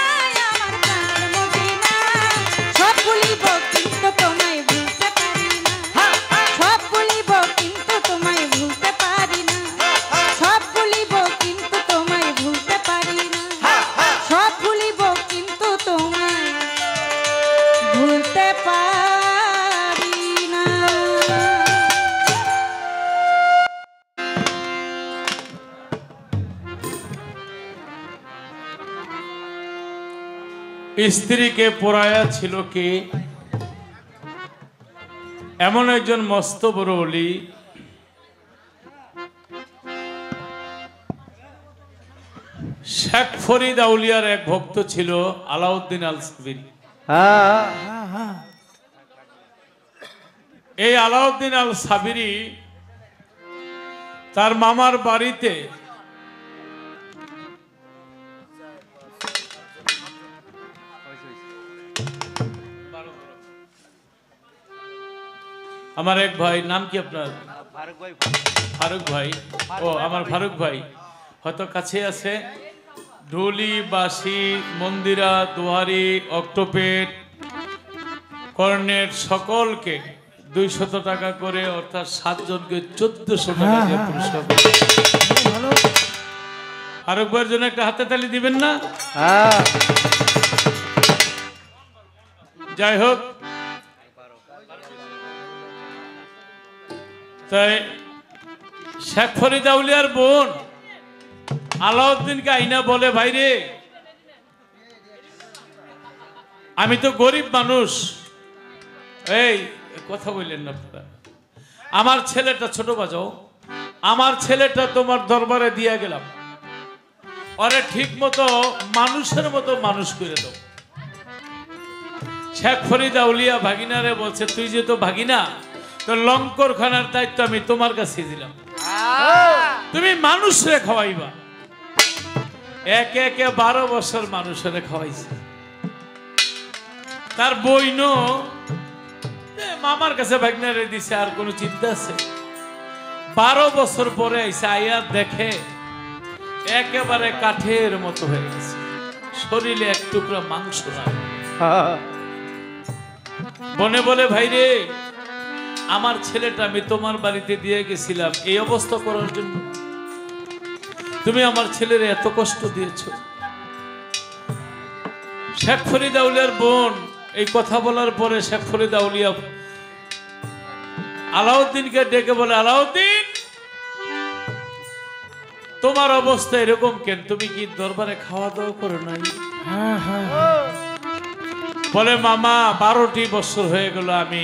আমার প্রাণের মদিনা, সব ভুলিব কিন্তু তোমায় ভুলতে পারি না, সব ভুলিব কিন্তু তোমায় ভুলতে পারি না, সব ভুলিব কিন্তু তোমায় ভুলতে পারি না, সব ভুলিব কিন্তু তোমায় ভুলতে পারি না। স্ত্রীকে পরায়া ছিল কে? এমন একজন মস্ত বড় ওলি, শেখ ফরিদ আউলিয়ার এক ভক্ত ছিল আলাউদ্দিন আল সাবিরি। এই আলাউদ্দিন আল সাবিরি তার মামার বাড়িতে আমার এক ভাই, নাম কি আপনার? ফারুক ভাই। ও আমার ফারুক ভাই হয়তো কাছে আছে। ঢোলি, বাঁশি, মন্দিরা, দোহারি, অক্টোপেট, কর্নেট সকলকে 200 টাকা করে, অর্থাৎ 7 জনকে 1400 টাকা দিয়ে পুরস্কার। ফারুক ভাইয়ের জন্য একটা হাতে তালি দিবেন না? যাই হোক, তাই শেখ ফরিদ আউলিয়ার বোন আলাউদ্দিনকে আইনা বলে, ভাই রে, আমি তো গরিব মানুষ, এই কথা বললেন না আপনারা, আমার ছেলেটা, ছোট বাজাও, আমার ছেলেটা তোমার দরবারে দিয়ে গেলাম, ওরে ঠিক মতো মানুষের মতো মানুষ করে দাও। শেখ ফরিদ আউলিয়া ভাগিনারে বলছে, তুই যে তো ভাগিনা, তো লঙ্কর খানার দায়িত্ব আমি তোমার কাছে দিলাম, তুমি মানুষরে খাওয়াইবা। একে একে 12 বছর মানুষরে খাওয়াইছে। তার বইন মামার কাছে ভাগনারে দিছে, আর কোনো চিন্তা আছে? 12 বছর পরে আইসা আইয়া দেখে একেবারে কাঠের মতো হয়ে গেছে, শরীরে এক টুকরা মাংস নাই। বনে বলে, ভাই রে, আমার ছেলেটা আমি তোমার বাড়িতে দিয়ে গেছিলাম এই অবস্থা করার জন্য, তুমি আমার ছেলের এত কষ্ট দিয়েছ। শেখ ফরিদ আউলিয়ার বোন এই কথা বলার পরে শেখ ফরিদ আউলিয়া আলাউদ্দিনকে ডেকে বলে, আলাউদ্দিন, তোমার অবস্থা এরকম কেন? তুমি কি দরবারে খাওয়া দাওয়া করো নাই? বলে, মামা 12টি বছর হয়ে গেল, আমি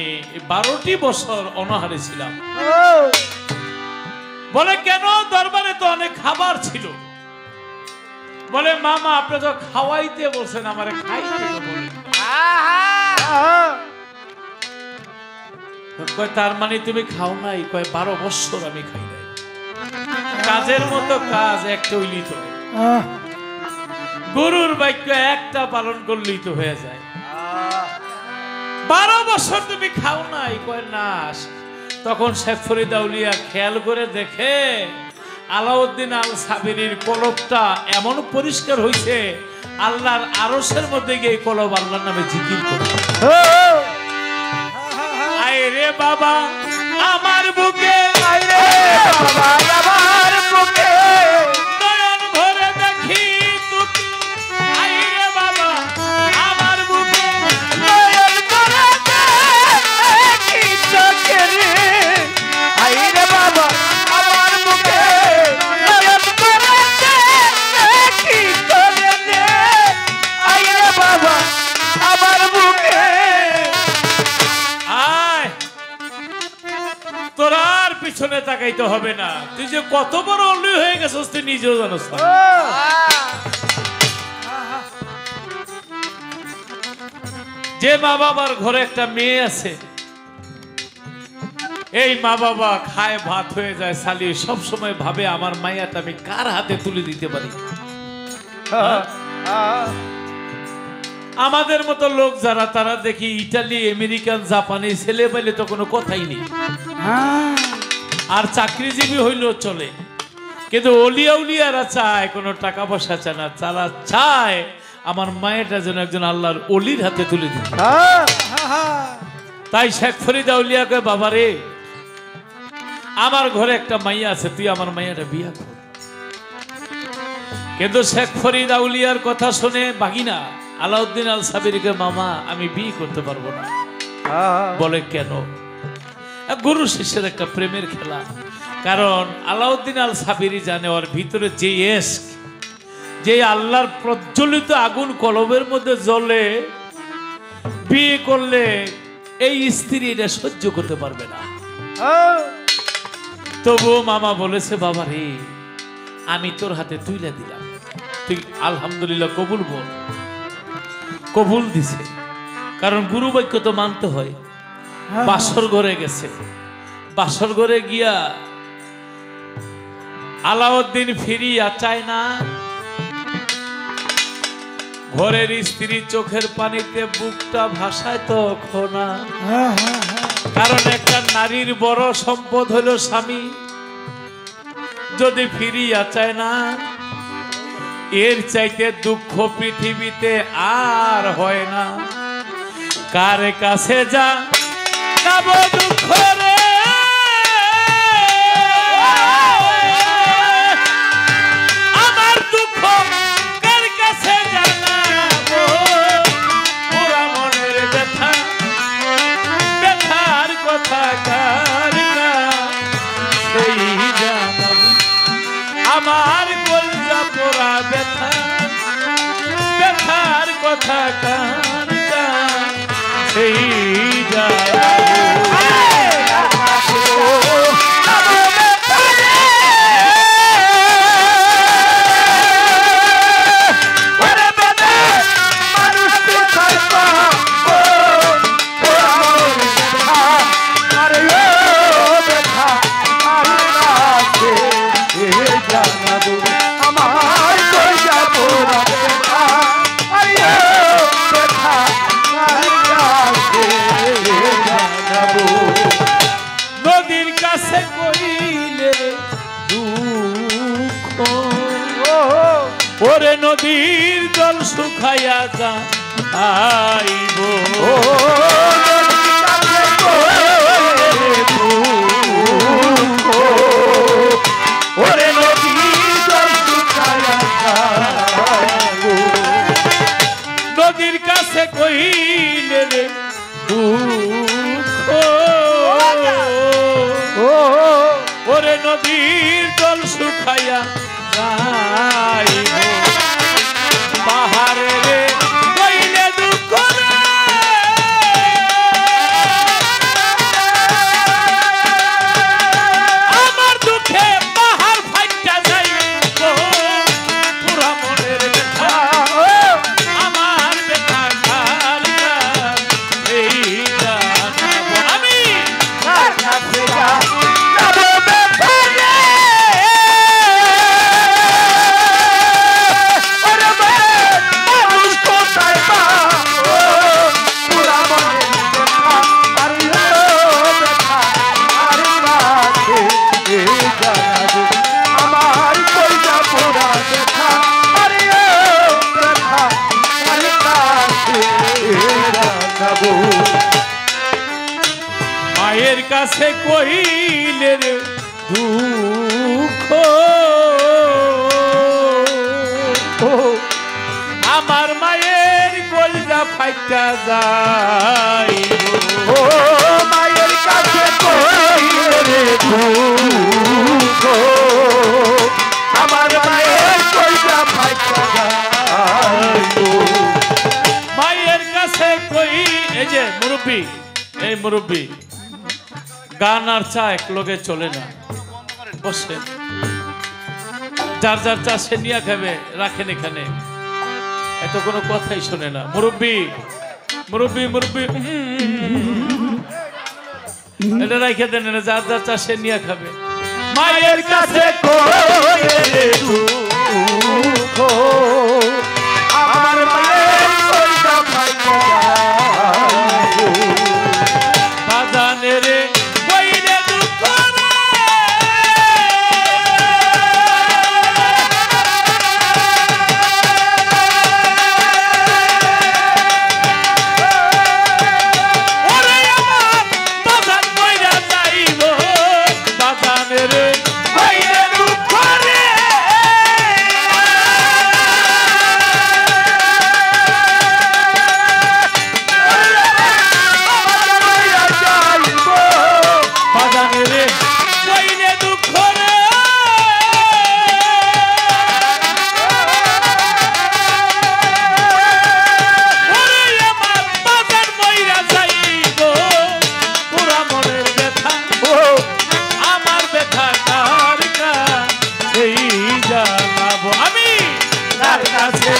12টি বছর অনাহারে ছিলাম। বলে, কেন? দরবারে তো অনেক খাবার ছিল। বলে, মামা আপনি তো খাওয়াইতে বলছেন, আমারে খাইতে তো বলেন। কয়, তার মানে তুমি খাও নাই? কয়, 12 বছর আমি খাই নাই। কাজের মতো কাজ একটা হইলেই তো, গরুর বাক্য একটা পালন করলেই তো হয়ে যায়। 12 বছর তুমি খাও নাই? কয়, না। তখন শেখ ফরিদ আউলিয়া খেয়াল করে দেখে আলাউদ্দিন আল সাবিরির কলবটা এমন পরিষ্কার হইছে, আল্লাহর আরশের মধ্যে গিয়ে কলব আল্লাহর নামে জিকির করে। আয় রে বাবা আমার বুকে, আয় রে বাবা আমার বুকে, নয়ন ভরে দেখি তোকে, আয় রে বাবা আমার বুকে, নয়ন ভরে দেখি তোকে রে, আয় রে বাবা আমার বুকে, নয়ন ভরে দেখি তোকে রে, আয় রে বাবা আমার বুকে। আয় তোর আর পিছনে তাকাই দেখাইতে হবে না, তুই যে কত বড় অলি হয়ে গেছিস তুই নিজেও জানোস না। যে মা বাবার ঘরে একটা মেয়ে আছে, এই মা বাবা খায় ভাত হয়ে যায়, সালি সব সময় ভাবে আমার মাইয়াটা আমি কার হাতে তুলে দিতে পারি। আমাদের মতো লোক যারা, তারা দেখি ইটালি, আমেরিকান, জাপানি ছেলে পেলে তো কোনো কথাই নেই, আর চাকরিজীবী হইলেও চলে। কিন্তু অলিয়া উলিয়ারা চায় কোনো টাকা পয়সা চায় না, তারা চায় আমার মায়েরটা যেন একজন আল্লাহর অলির হাতে তুলে দিতে। তাই শেখ ফরিদা উলিয়াকে, বাবা রে আমার ঘরে একটা মাইয়া আছে, তুই আমার মাইয়াটা বিয়া কর। কিন্তু শেখ ফরিদা উলিয়ার কথা শুনে বাগিনা আলাউদ্দিন আল সাবিরকে, মামা আমি বিয়ে করতে পারবো না। বলে কেন? গুরু শিষ্যের একটা প্রেমের খেলা। কারণ আলাউদ্দিন আল সাবিরি জানে ওর ভিতরে যে এশক, যে আল্লাহর প্রজ্বলিত আগুন কলবের মধ্যে জ্বলে, বিয়ে করলে এই স্ত্রী এটা সহ্য করতে পারবে না। তবুও মামা বলেছে, বাবা রে আমি তোর হাতে তুইলা দিলাম, তুই আলহামদুলিল্লাহ কবুল বল। কবুল দিছে, কারণ গুরু বাক্য তো মানতে হয়। বাসর ঘরে গেছে, বাসর ঘরে গিয়া আলাউদ্দিন ফিরিয়া চায় না, ঘরের স্ত্রী চোখের পানিতে বুকটা ভাসায় তখন না। কারণ একটা নারীর বড় সম্পদ হলো স্বামী, যদি ফিরিয়া চায় না, এর চাইতে দুঃখ পৃথিবীতে আর হয় না। কার কাছে যা যাব দুঃখ রে, আমার দুঃখ কার কাছে জানাবো, পুরা মনের ব্যথা, ব্যথার কথা কার সেই জানাবো, আমার কলজা পোড়া ব্যথা, ব্যথার কথা কার সেই জানাবো। নদীর কাছে কইলে দুঃখ, ওরে নদীর জল শুকাইয়া যাইব, ওরে নদীর জল শুকাইয়া যাইব, নদীর কাছে কইলে দুঃখ, ওরে নদীর জল শুকাইয়া যাইব, পাহাড়ে রে কইলে দুঃখ রে, আমার দুঃখে পাহাড় ফাইটা যাইব, পুরা মনের ব্যথা, আমার ব্যথা কার কার এই জানাবো, আমি কার কাছে যাবো ব্যথা রে, ওরে মানুষ কোথায় পাবো, পুরা মনের ব্যথা, আর ব্যথা আর কাছে জানাবো, আমার কইটা পোড়া ব্যথা, আর ব্যথা আর কাছে জানাবো। মায়ের কাছে কইলে রে দুঃখ, আমার মায়ের কলজা ফাইটা যাইব, মায়ের কাছে কইলে রে দুঃখ, আমার মায়ের কলজা ফাইটা যাইব, মায়ের কাছে কই। এই যে মুরব্বী, এই মুরব্বী, গান আর চা এক লগে চলে না। বসেন, যার যার চা সে নিয়ে খাবে, রাখেন এখানে, এত কোনো কথাই শোনে না। মুরব্বী মুরব্বী মুরব্বী, এটা রাখে দেন, যার যার চা সে নিয়ে খাবে। মায়ের কাছে আমার মায়ের কইটা ভাইয়া বাজানে রে বইরে দুঃখ রে। ওরে আমার বাজান বইরা যাইব, বাজানে রে বইরে দুঃখ রে। বাজানে রে বইরে দুঃখ রে। ওরে আমার বাজান বইরা যাইব, পুরা মনের ব্যথা, আমার ব্যথা কার কাছেই জানাবো আমি, তার কাছে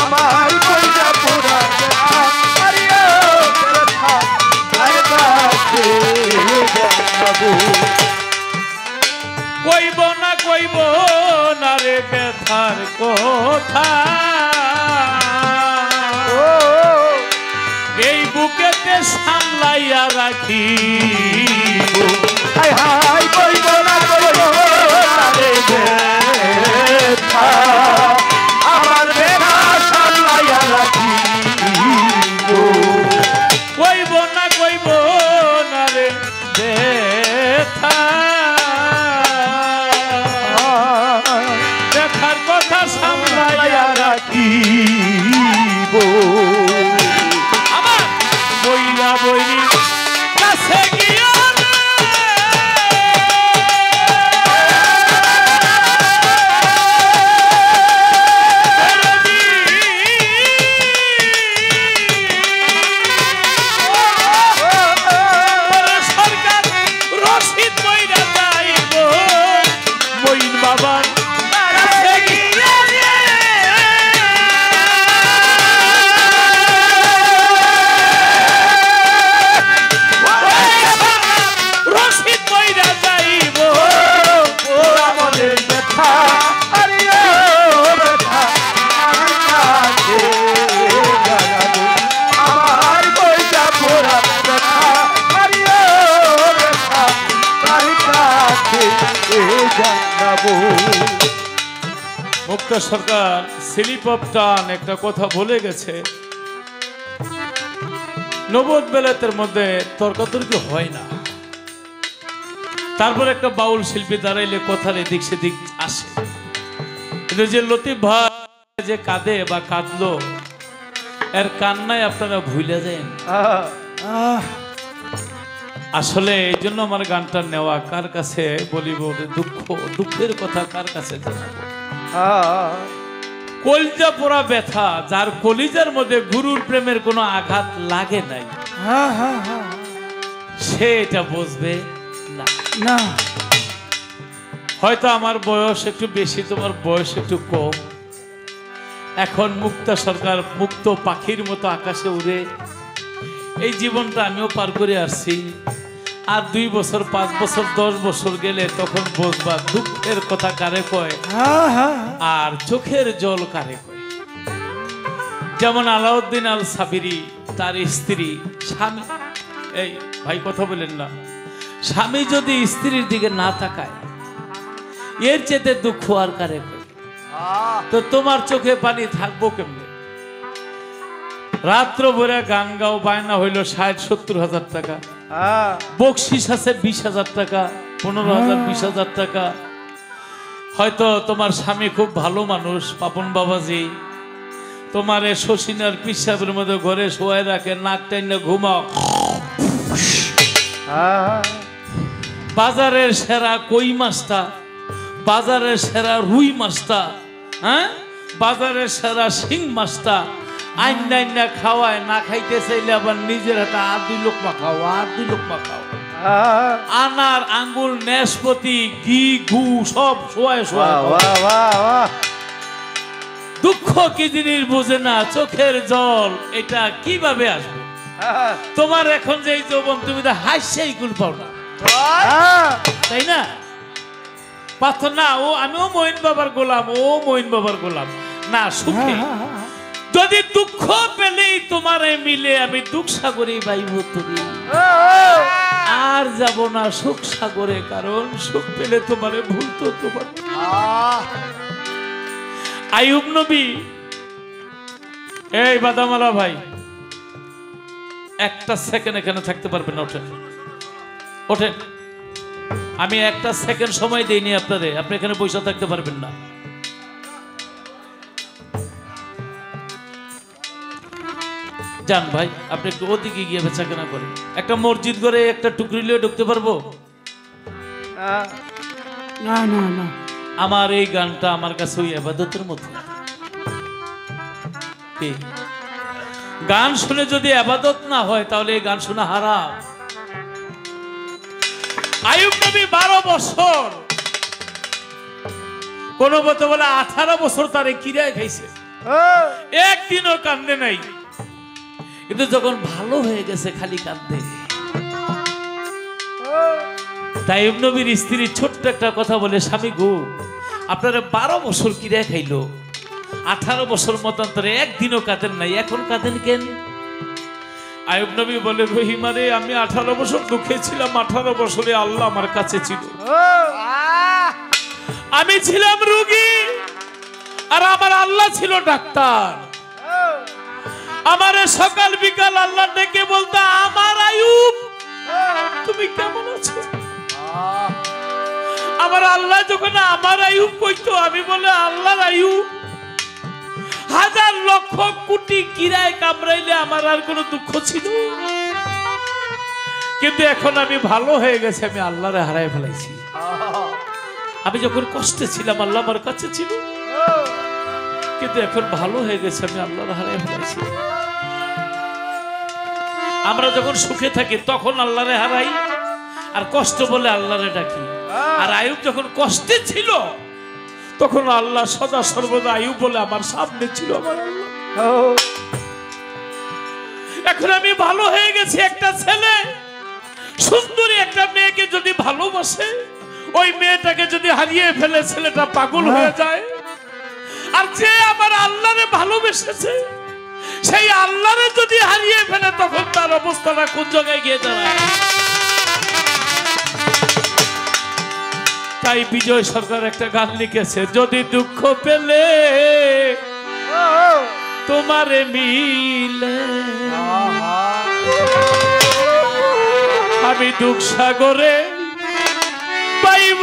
আমার কইটা পুরা কইব না কইব না রে ব্যথার কথা, এই বুকেতে সামলাইয়া রাখি। হাই হাই কইব না কইব না রে ব্যথা, আমার ব্যথা সামলাইয়া রাখি। কইব না কইব না রে ব্যথা, ব্যথার কথা সামলাইয়া রাখিব। আমার বইরা বইরি কাছে গিয়া সরকার রশিদ বইরা যাইব, মইন বাবার কাছে গিয়া রশিদ বইরা যাইব, ওরা মনের ব্যথা আরে ও ব্যথা আমার কাছে জানাবো। আমার কইটা পুরা ব্যথা আরে ও ব্যথা তার কাছে জানাবো। মুক্ত সরকার স্লিপ অফ টান একটা কথা বলে গেছে, নবদ বেলাতের মধ্যে তর্কাতর্কি হয় না। তারপর একটা বাউল শিল্পী দাঁড়াইলে কথার এদিক সেদিক আসে, কিন্তু যে লতিফ ভাই যে কাঁদে বা কাঁদলো, এর কান্নায় আপনারা ভুলে যান। আসলে এই জন্য আমার গানটা নেওয়া, কার কাছে বলিব দুঃখের কথা কার কাছে জানাবো। কলিজা পোড়া ব্যথা, যার কলিজার মধ্যে গুরুর প্রেমের কোনো আঘাত লাগে নাই, সে এটা বুঝবে না। না হয়তো আমার বয়স একটু বেশি, তোমার বয়স একটু কম। এখন মুক্তা সরকার মুক্ত পাখির মতো আকাশে উড়ে এই জীবনটা আমিও পার করে আসছি। আর 2 বছর 5 বছর 10 বছর গেলে তখন বুঝবা দুঃখের কথা কারে কয় আর চোখের জল কারে কয়। যেমন আলাউদ্দিন আল সাবিরি, তার স্ত্রী স্বামী, এই ভাই কথা বলেন না, স্বামী যদি স্ত্রীর দিকে না তাকায় এর চেয়ে দুঃখ আর কারে কয়। তো তোমার চোখে পানি থাকবো কেমনে? রাত্র ভরে গান গাও, বায়না হইল 60-70 হাজার টাকা, বকশিস আছে 20,000 টাকা, 15,000 20,000 টাকা। হয়তো তোমার স্বামী খুব ভালো মানুষ, পাপন বাবাজি, তোমার শশিনার পিসাবের মধ্যে ঘরে শোয়াই রাখে, নাক টাইনে ঘুমাও, বাজারের সেরা কই মাছটা, বাজারের সেরা রুই মাছটা, হ্যাঁ, বাজারের সেরা শিং মাছটা আইনা খাওয়ায়, না খাইতে চাইলে আবার নিজের হাতে আর 2 লোকমা খাও, আর 2 লোকমা খাও। আনার আঙ্গুল নেশপতি ঘি ঘু সব শোয়ায় শোয়ায়। দুঃখ কি জিনিস বোঝে না, চোখের জল এটা কিভাবে আসবে? তোমার এখন যে যৌবন, তুমি তো হাসিয়াই কুল পাও না, তাই না? পাথর না, ও আমিও মঈন বাবার গোলাম, ও মঈন বাবার গোলাম না। সুখে যদি দুঃখ পেলেই তোমারে মিলে আমি দুঃখ সাগরে বাইব তুমি, আর যাব না সুখ সাগরে, কারণ সুখ পেলে তোমারে ভুলতো তোমার। আইয়ুব নবী, এই বাদামালা ভাই, একটা সেকেন্ড এখানে থাকতে পারবেন না, ওঠেন ওঠেন। আমি একটা সেকেন্ড সময় দেইনি আপনারে, আপনি এখানে বসে থাকতে পারবেন না। যান ভাই, আপনি একটু ওদিকে গিয়ে বেচা কেনা করেন। একটা মসজিদ করে একটা টুকরি লিয়ে ঢুকতে পারবো? না না না, আমার এই গানটা আমার কাছে ওই ইবাদতের মতো। গান শুনে যদি ইবাদত না হয় তাহলে এই গান শোনা হারাম। আইয়ুব নবী 12 বছর, কোন মতে বলে 18 বছর তারে কিরায় খাইছে, একদিনও কান্দে নাই। কিন্তু যখন ভালো হয়ে গেছে খালি কান্দে। তাই আইয়ুব নবীর স্ত্রী ছোট্ট একটা কথা বলে, স্বামী গো, আপনারা 12 বছর কিরায় খাইলো, 18 বছর মতান্তরে একদিনও কাঁদেন নাই, এখন কাঁদেন কেন? আইয়ুব নবী বলে, রহিমারে, আমি 18 বছর দুঃখে ছিলাম, 18 বছরে আল্লাহ আমার কাছে ছিল, আমি ছিলাম রোগী আর আমার আল্লাহ ছিল ডাক্তার। আমারে সকাল বিকাল আল্লাহ ডেকে বলতো, আমার আইয়ুব তুমি কেমন আছো? আমার আল্লাহ যখন আমার আইয়ুব কইতো, আমি বলে আল্লাহর আইয়ুব, 1000 লক্ষ কোটি কিরায় কামড়াইলে আমার আর কোনো দুঃখ ছিল? কিন্তু এখন আমি ভালো হয়ে গেছে, আমি আল্লাহরে হারাই ফেলাইছি। আমি যখন কষ্টে ছিলাম আল্লাহ আমার কাছে ছিল, কিন্তু এখন ভালো হয়ে গেছে, আমি আল্লাহরে হারাই ফেলাইছি। আমরা যখন সুখে থাকি তখন আল্লাহরে হারাই, আর কষ্ট বলে আল্লাহরে ডাকি। আর আইয়ুব যখন কষ্টে ছিল তখন আল্লাহ সদা সর্বদা আইয়ুব বলে আমার সামনে ছিল, আমার আল্লাহ। এখন আমি ভালো হয়ে গেছি, একটা ছেলে সুন্দরী একটা মেয়েকে যদি ভালোবাসে, ওই মেয়েটাকে যদি হারিয়ে ফেলে ছেলেটা পাগল হয়ে যায়। আর যে আমার আল্লাহরে ভালোবেসেছে, সেই আল্লাহরে যদি হারিয়ে ফেলে, তখন তার অবস্থাটা কোন জায়গায় গিয়ে দাঁড়ায়? তাই বিজয় সরকার একটা গান লিখেছে, যদি দুঃখ পেলে তোমারে মিলে, আমি দুঃখ সাগরে পাইব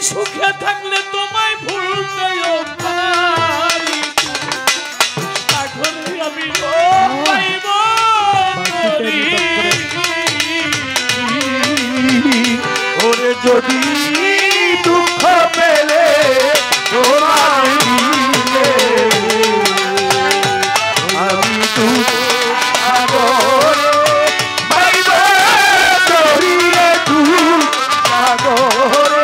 সুখে থাকলে তোমায় ভুলতেও পারি, সাগরে আমি পাইব করি। ওরে যদি দুঃখ পেলে তোমার মিলে, আমি দুঃখ সাগরে পাইব করি, দুঃখ সাগরে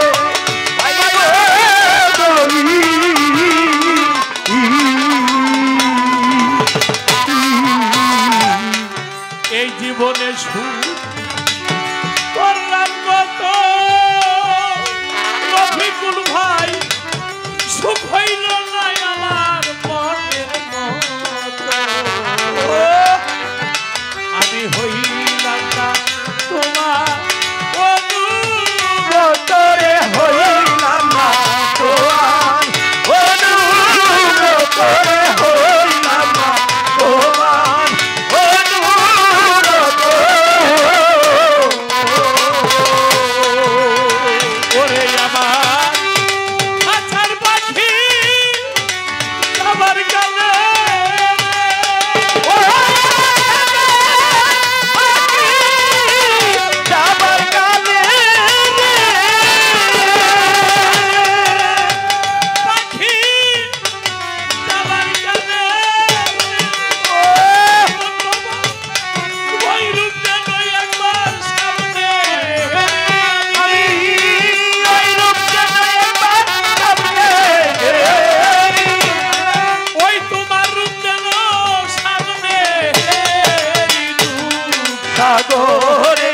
সাগরে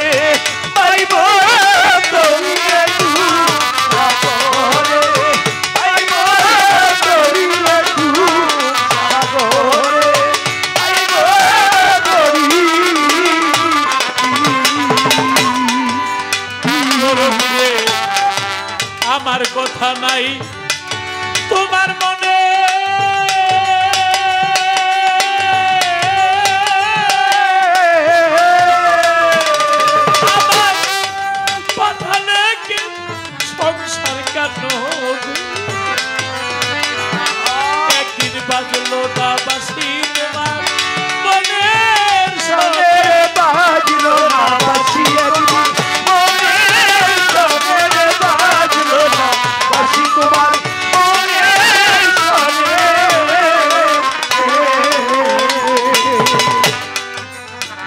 পাইব তরিলে সাগরে পাইব তরিলে সাগরে পাইব তরি আমার কথা নাই তোমার মনে, আমার পাঠালে কি সংসার কেন একদিন বাজলো না বাসি তোমার মনের সনে বাজলো না বাঁশি একদিন মনের সনে বাজলো না বাঁশি তোমার মনের সনে।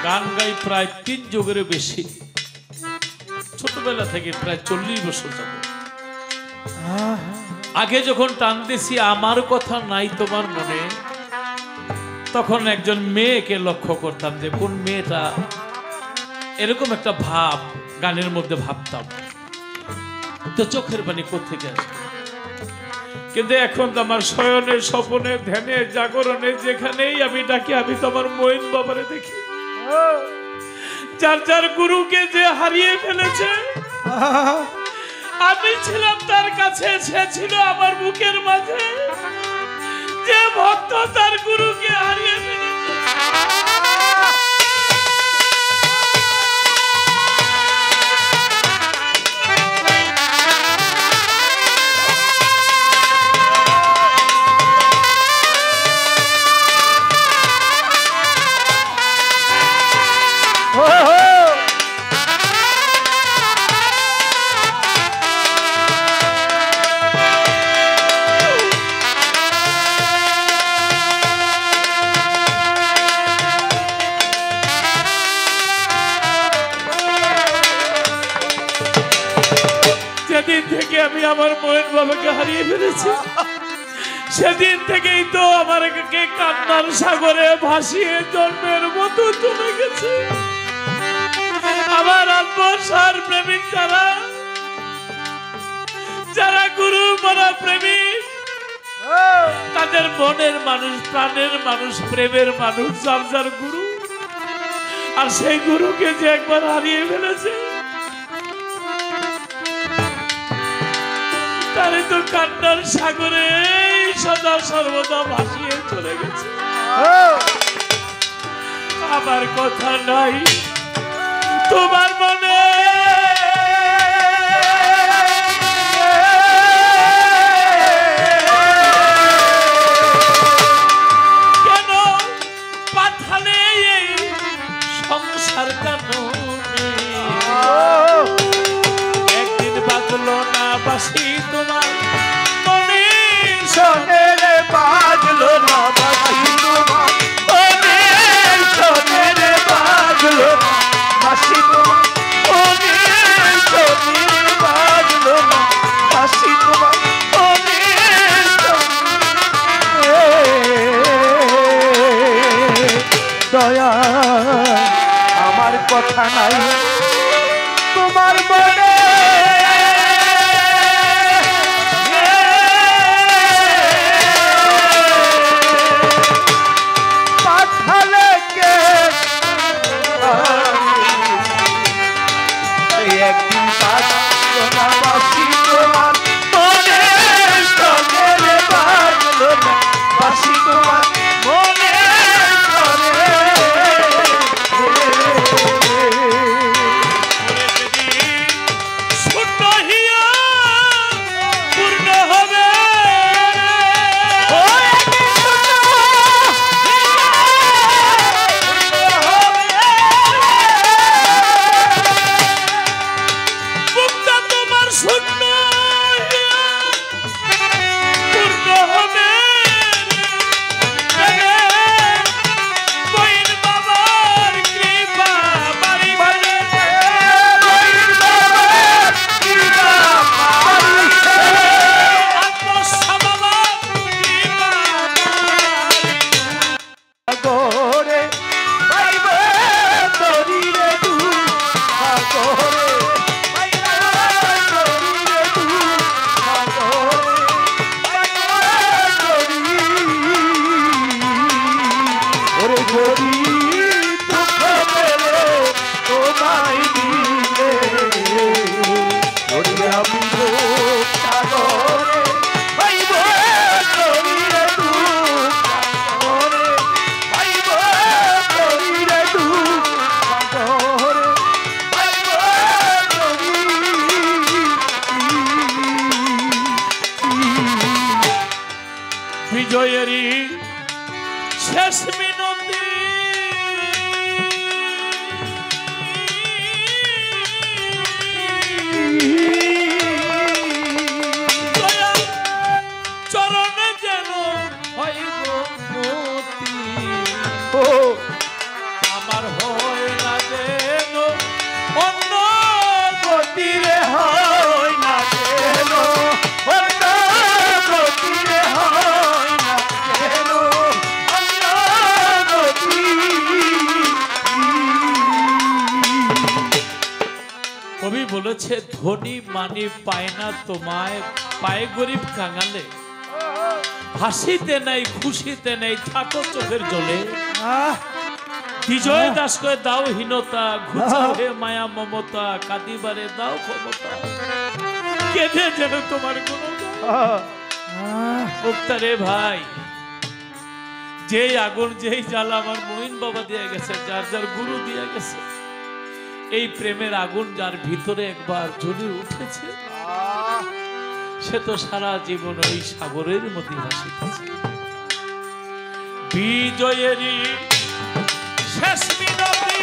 গান গাই প্রায় 3 যুগের বেশি, ছোটবেলা থেকে প্রায় 40 বছর যাব। আগে যখন টান দিছি আমার কথা নাই তোমার মনে, তখন একজন মেয়েকে লক্ষ্য করতাম যে কোন মেয়েটা এরকম একটা ভাব গানের মধ্যে ভাবতাম, তো চোখের পানি কোত্থেকে আসবে। কিন্তু এখন তো আমার শয়নে স্বপনে ধ্যানে জাগরণে যেখানেই আমি ডাকি আমি তো আমার মইন বাবারে দেখি, যার যার গুরুকে যে হারিয়ে ফেলেছে। আমি ছিলাম তার কাছে, সে ছিল আমার বুকের মাঝে। যে ভক্ত তার গুরুকে হারিয়ে ফেলেছে, যেদিন থেকে আমি আমার মইন বাবাকে হারিয়ে ফেলেছি, সেদিন থেকেই তো আমাকে কান্নার সাগরে ভাসিয়ে জন্মের মতো চলে গেছে। আমার আত্মসার প্রেমিক যারা, যারা গুরু মারা প্রেমিক, তাদের মনের মানুষ, প্রাণের মানুষ, প্রেমের মানুষ, যার যার গুরু, আর সেই গুরুকে যে একবার হারিয়ে ফেলেছে তারে তো কান্নার সাগরে সদা সর্বদা ভাসিয়ে চলে গেছে। আমার কথা নাই তোমার মনে, কেন পাঠালে এই সংসার কানুনে একদিন বাজলো না বাসি তোমার মনের সনে বাজলো না বাঁশি তোমার মনের সনে বাজলো না বাঁশি তোমার মনের সনে বাজলো না বাঁশি তোমার মনের সনে। দয়া আমার কথা নাই তোমার মনে, পাঠালে কে একদিন বাজলো না বাঁশি তোমার মনের সনে বাজলো না বাঁশি তোমার মনের সনে। ছোট্ট হিয়া পূর্ণ হবে, মুক্তা তোমার শূন্য হিয়া পূর্ণ হবে। বিজয়েরই শেষ মিনতি চরণে যেন হইব মতি আমার হয় না যেন অন্য গতিরে হয় না যেন অন্য গতিরে হয় না যেন অন্য গতি। কবি বলেছে ধনী মানি পায় না তোমায়, পায় গরিব কাঙালে, হাসিতে নাই খুশিতে নেই ছাটো চোখের জলে। বিজয় দাস কয়ে দাও হীনতা, ঘুচাও হে মায়া মমতা, কাঁদিবারে দাও ক্ষমতা, কেঁদে যেন তোমার কোন মুক্তারে ভাই। যেই আগুন যেই জ্বালা আমার মহিন বাবা দিয়ে গেছে, যার যার গুরু দিয়ে গেছে, এই প্রেমের আগুন যার ভিতরে একবার জ্বলে উঠেছে, সে তো সারা জীবন ওই সাগরের মধ্যে ভাসিতেছে। বিজয়েরই শেষ মিনতি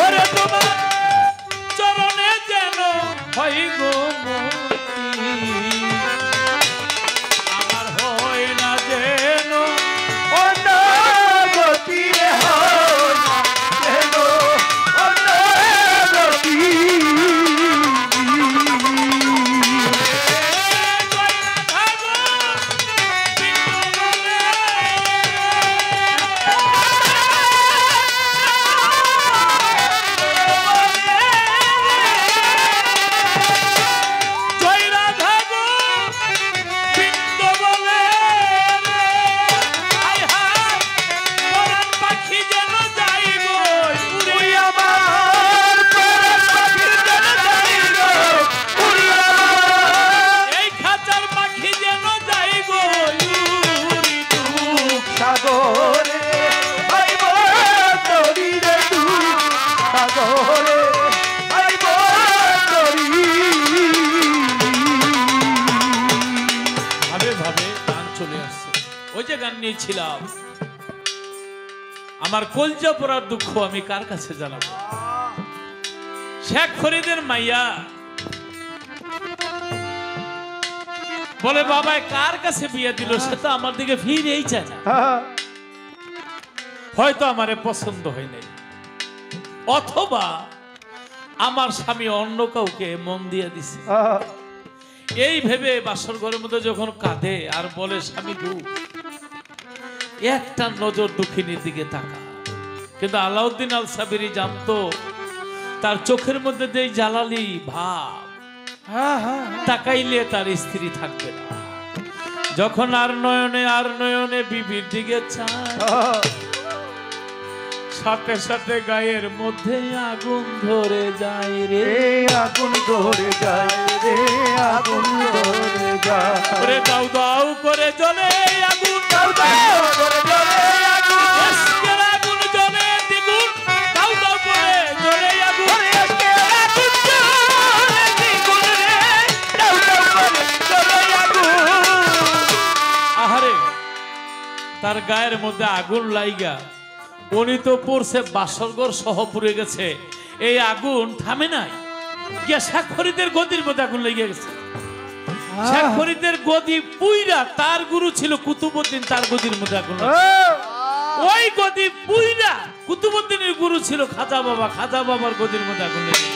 ওরে তোমার চরণে যেন হয় গো মতি, আমার হয় না যেন অন্য গতিরে হয় না যেন অন্য গতি। ছিলাম আমার কলজা পড়ার দুঃখ আমি কার কাছে জানাবো। শেখ ফরিদের মাইয়া বলে বাবা কার কাছে বিয়ে দিল, সে তো আমার দিকে ফিরেই চায় না, হয়তো আমারে পছন্দ হয় নাই, অথবা আমার স্বামী অন্য কাউকে মন দিয়ে দিছে। এই ভেবে বাসর ঘরের মধ্যে যখন কাঁদে আর বলে স্বামী গো একটা নজর দক্ষিণের দিকে তাকা, কিন্তু আলাউদ্দিন আল সাবিরি জানতো তার চোখের মধ্যে যে জালালি ভাব, তাকাইলে তার স্ত্রী থাকবে না। যখন আর নয়নে বিবির দিকে চায়, সাথে সাথে গায়ের মধ্যে আগুন ধরে যায় রে, আগুন ধরে যায় রে, আগুন ধরে যায় রে, দাউ দাউ করে জ্বলে আগুন, দাউ দাউ করে জ্বলে আগুন, আজকের আগুন জ্বলে দ্বিগুণ, দাউ দাউ করে জ্বলে আগুন, আজকের আগুন জ্বলে দ্বিগুণ রে, দাউ দাউ করে জ্বলে আগুন। আহারে তার গায়ের মধ্যে আগুন লাইগা উনি তো পড়ছে বাসরঘর সহ পুড়ে গেছে, এই আগুন থামে নাই, গিয়া শেখ ফরিদের গদির মধ্যে আগুন লেগে গেছে। শেখ ফরিদের গদি পুইরা, তার গুরু ছিল কুতুবউদ্দিন, তার গদির মধ্যে আগুন, ওই গদি পুইরা কুতুবউদ্দিনের গুরু ছিল খাজা বাবা, খাজা বাবার গদির মধ্যে আগুন লেগে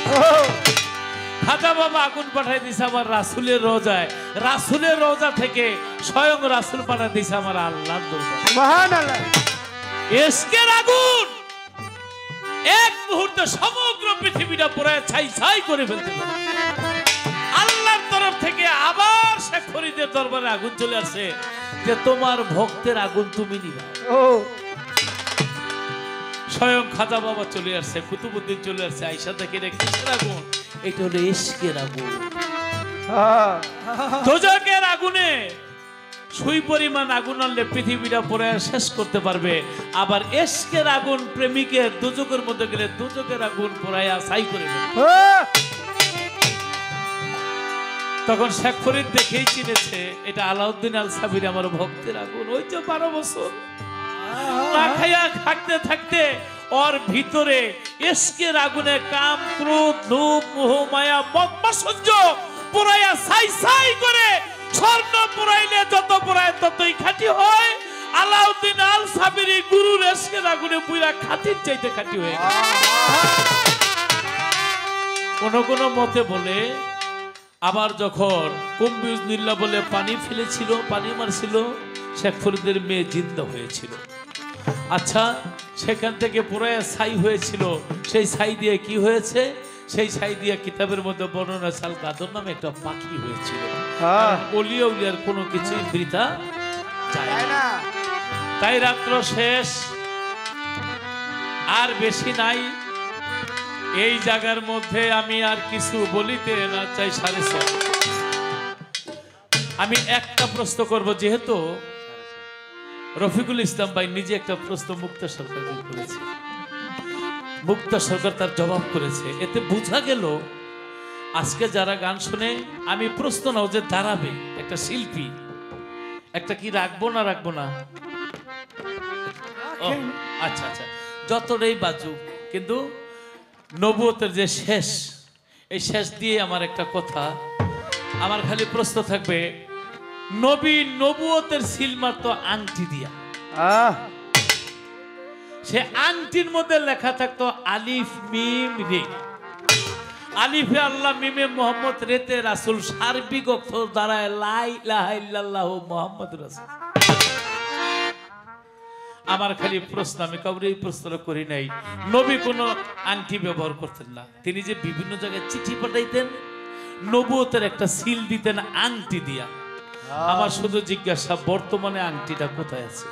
খাজা বাবা আগুন পাঠাই দিছে আমার রাসূলের রোজায়, রাসূলের রোজা থেকে স্বয়ং রাসূল পাঠাই দিছে আমার আল্লাহর দরবারে। সুবহানাল্লাহ। এসকের আগুন এক মুহূর্তে সমগ্র পৃথিবীটা পুরো ছাই ছাই করে ফেলতে পারে। আল্লাহর তরফ থেকে আবার শেখ ফরিদের দরবারে আগুন চলে আসে যে তোমার ভক্তের আগুন তুমি নিবা। স্বয়ং খাজা বাবা চলে আসছে, কুতুবুদ্দিন চলে আসছে, আয়েশা থেকে কিসের আগুন? এটা হলো ইশকের আগুন। দোজখের আগুনে সুই পরিমাণ আগুন আনলে পৃথিবীটা পুরো শেষ করতে পারবে। আবার ইশকের আগুন প্রেমিকের দোজখের মধ্যে গেলে দোজখের আগুন পুরাইয়া ছাই করে দেবে। তখন শেখ ফরিদ দেখেই চিনেছে এটা আলাউদ্দিন আল সাবির আমার ভক্তের আগুন। ওই তো 12 বছর না খাইয়া থাকতে থাকতে ওর ভিতরে ইশকের আগুনে কাম, ক্রোধ, লোভ, মোহ, মায়া, মদ, মাৎসর্য পুরাইয়া ছাই ছাই করে। স্বর্ণ পুরাইলে যত পুরায় ততই খাঁটি হয়। আলাউদ্দিন আল সাবিরি গুরুর ইশকের আগুনে পুরা খাঁটির চাইতে খাঁটি হয়ে গেল। কোন কোন মতে বলে আবার যখন কম্বিউজ নীল্লা বলে পানি ফেলেছিল, পানি মারছিল, শেখ ফরিদের মেয়ে জিন্দা হয়েছিল। আচ্ছা, সেখান থেকে পুরায় ছাই হয়েছিল। সেই ছাই দিয়ে কি হয়েছে? সেই ছাই দিয়ে কিতাবের মধ্যে বর্ণনা সাল গাদর নামে একটা পাখি হয়েছিল। অলিয়া উলিয়ার কোনো কিছুই বৃথা যায় না। তাই রাত্র শেষ, আর বেশি নাই। এই জায়গার মধ্যে আমি আর কিছু বলিতে না চাই। 6:30 আমি একটা প্রশ্ন করব, যেহেতু রফিকুল ইসলাম ভাই নিজে একটা প্রশ্ন মুক্তা সরকারকে করেছে, মুক্তা সরকার তার জবাব করেছে। এতে বোঝা গেল আজকে যারা গান শুনে, আমি প্রশ্ন নাও যে দাঁড়াবে একটা শিল্পী, একটা কি রাখবো না রাখবো না? আচ্ছা আচ্ছা, যতটাই বাজুক, কিন্তু নবুয়তের যে শেষ, এই শেষ দিয়ে আমার একটা কথা, আমার খালি প্রশ্ন থাকবে, নবী নবুয়তের সিল মারতো আংটি দিয়া। সে আংটির মধ্যে লেখা থাকতো আলিফ মিম রে। আলিফে আল্লাহ, মিমে মোহাম্মদ, রেতে রাসূল, সার্বিক অক্ষর দ্বারায় লা ইলাহা ইল্লাল্লাহু মুহাম্মাদুর রাসূল। আমার খালি প্রশ্ন, আমি কাউরে এই প্রশ্ন করি নাই, নবী কোনো আংটি ব্যবহার করতেন না। তিনি যে বিভিন্ন জায়গায় চিঠি পাঠাইতেন, নবুয়তের একটা সিল দিতেন আংটি দিয়া। আমার শুধু জিজ্ঞাসা, বর্তমানে আংটিটা কোথায় আছে?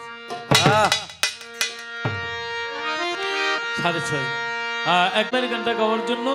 6:30 এক মিনিট গানটা গাওয়ার জন্য।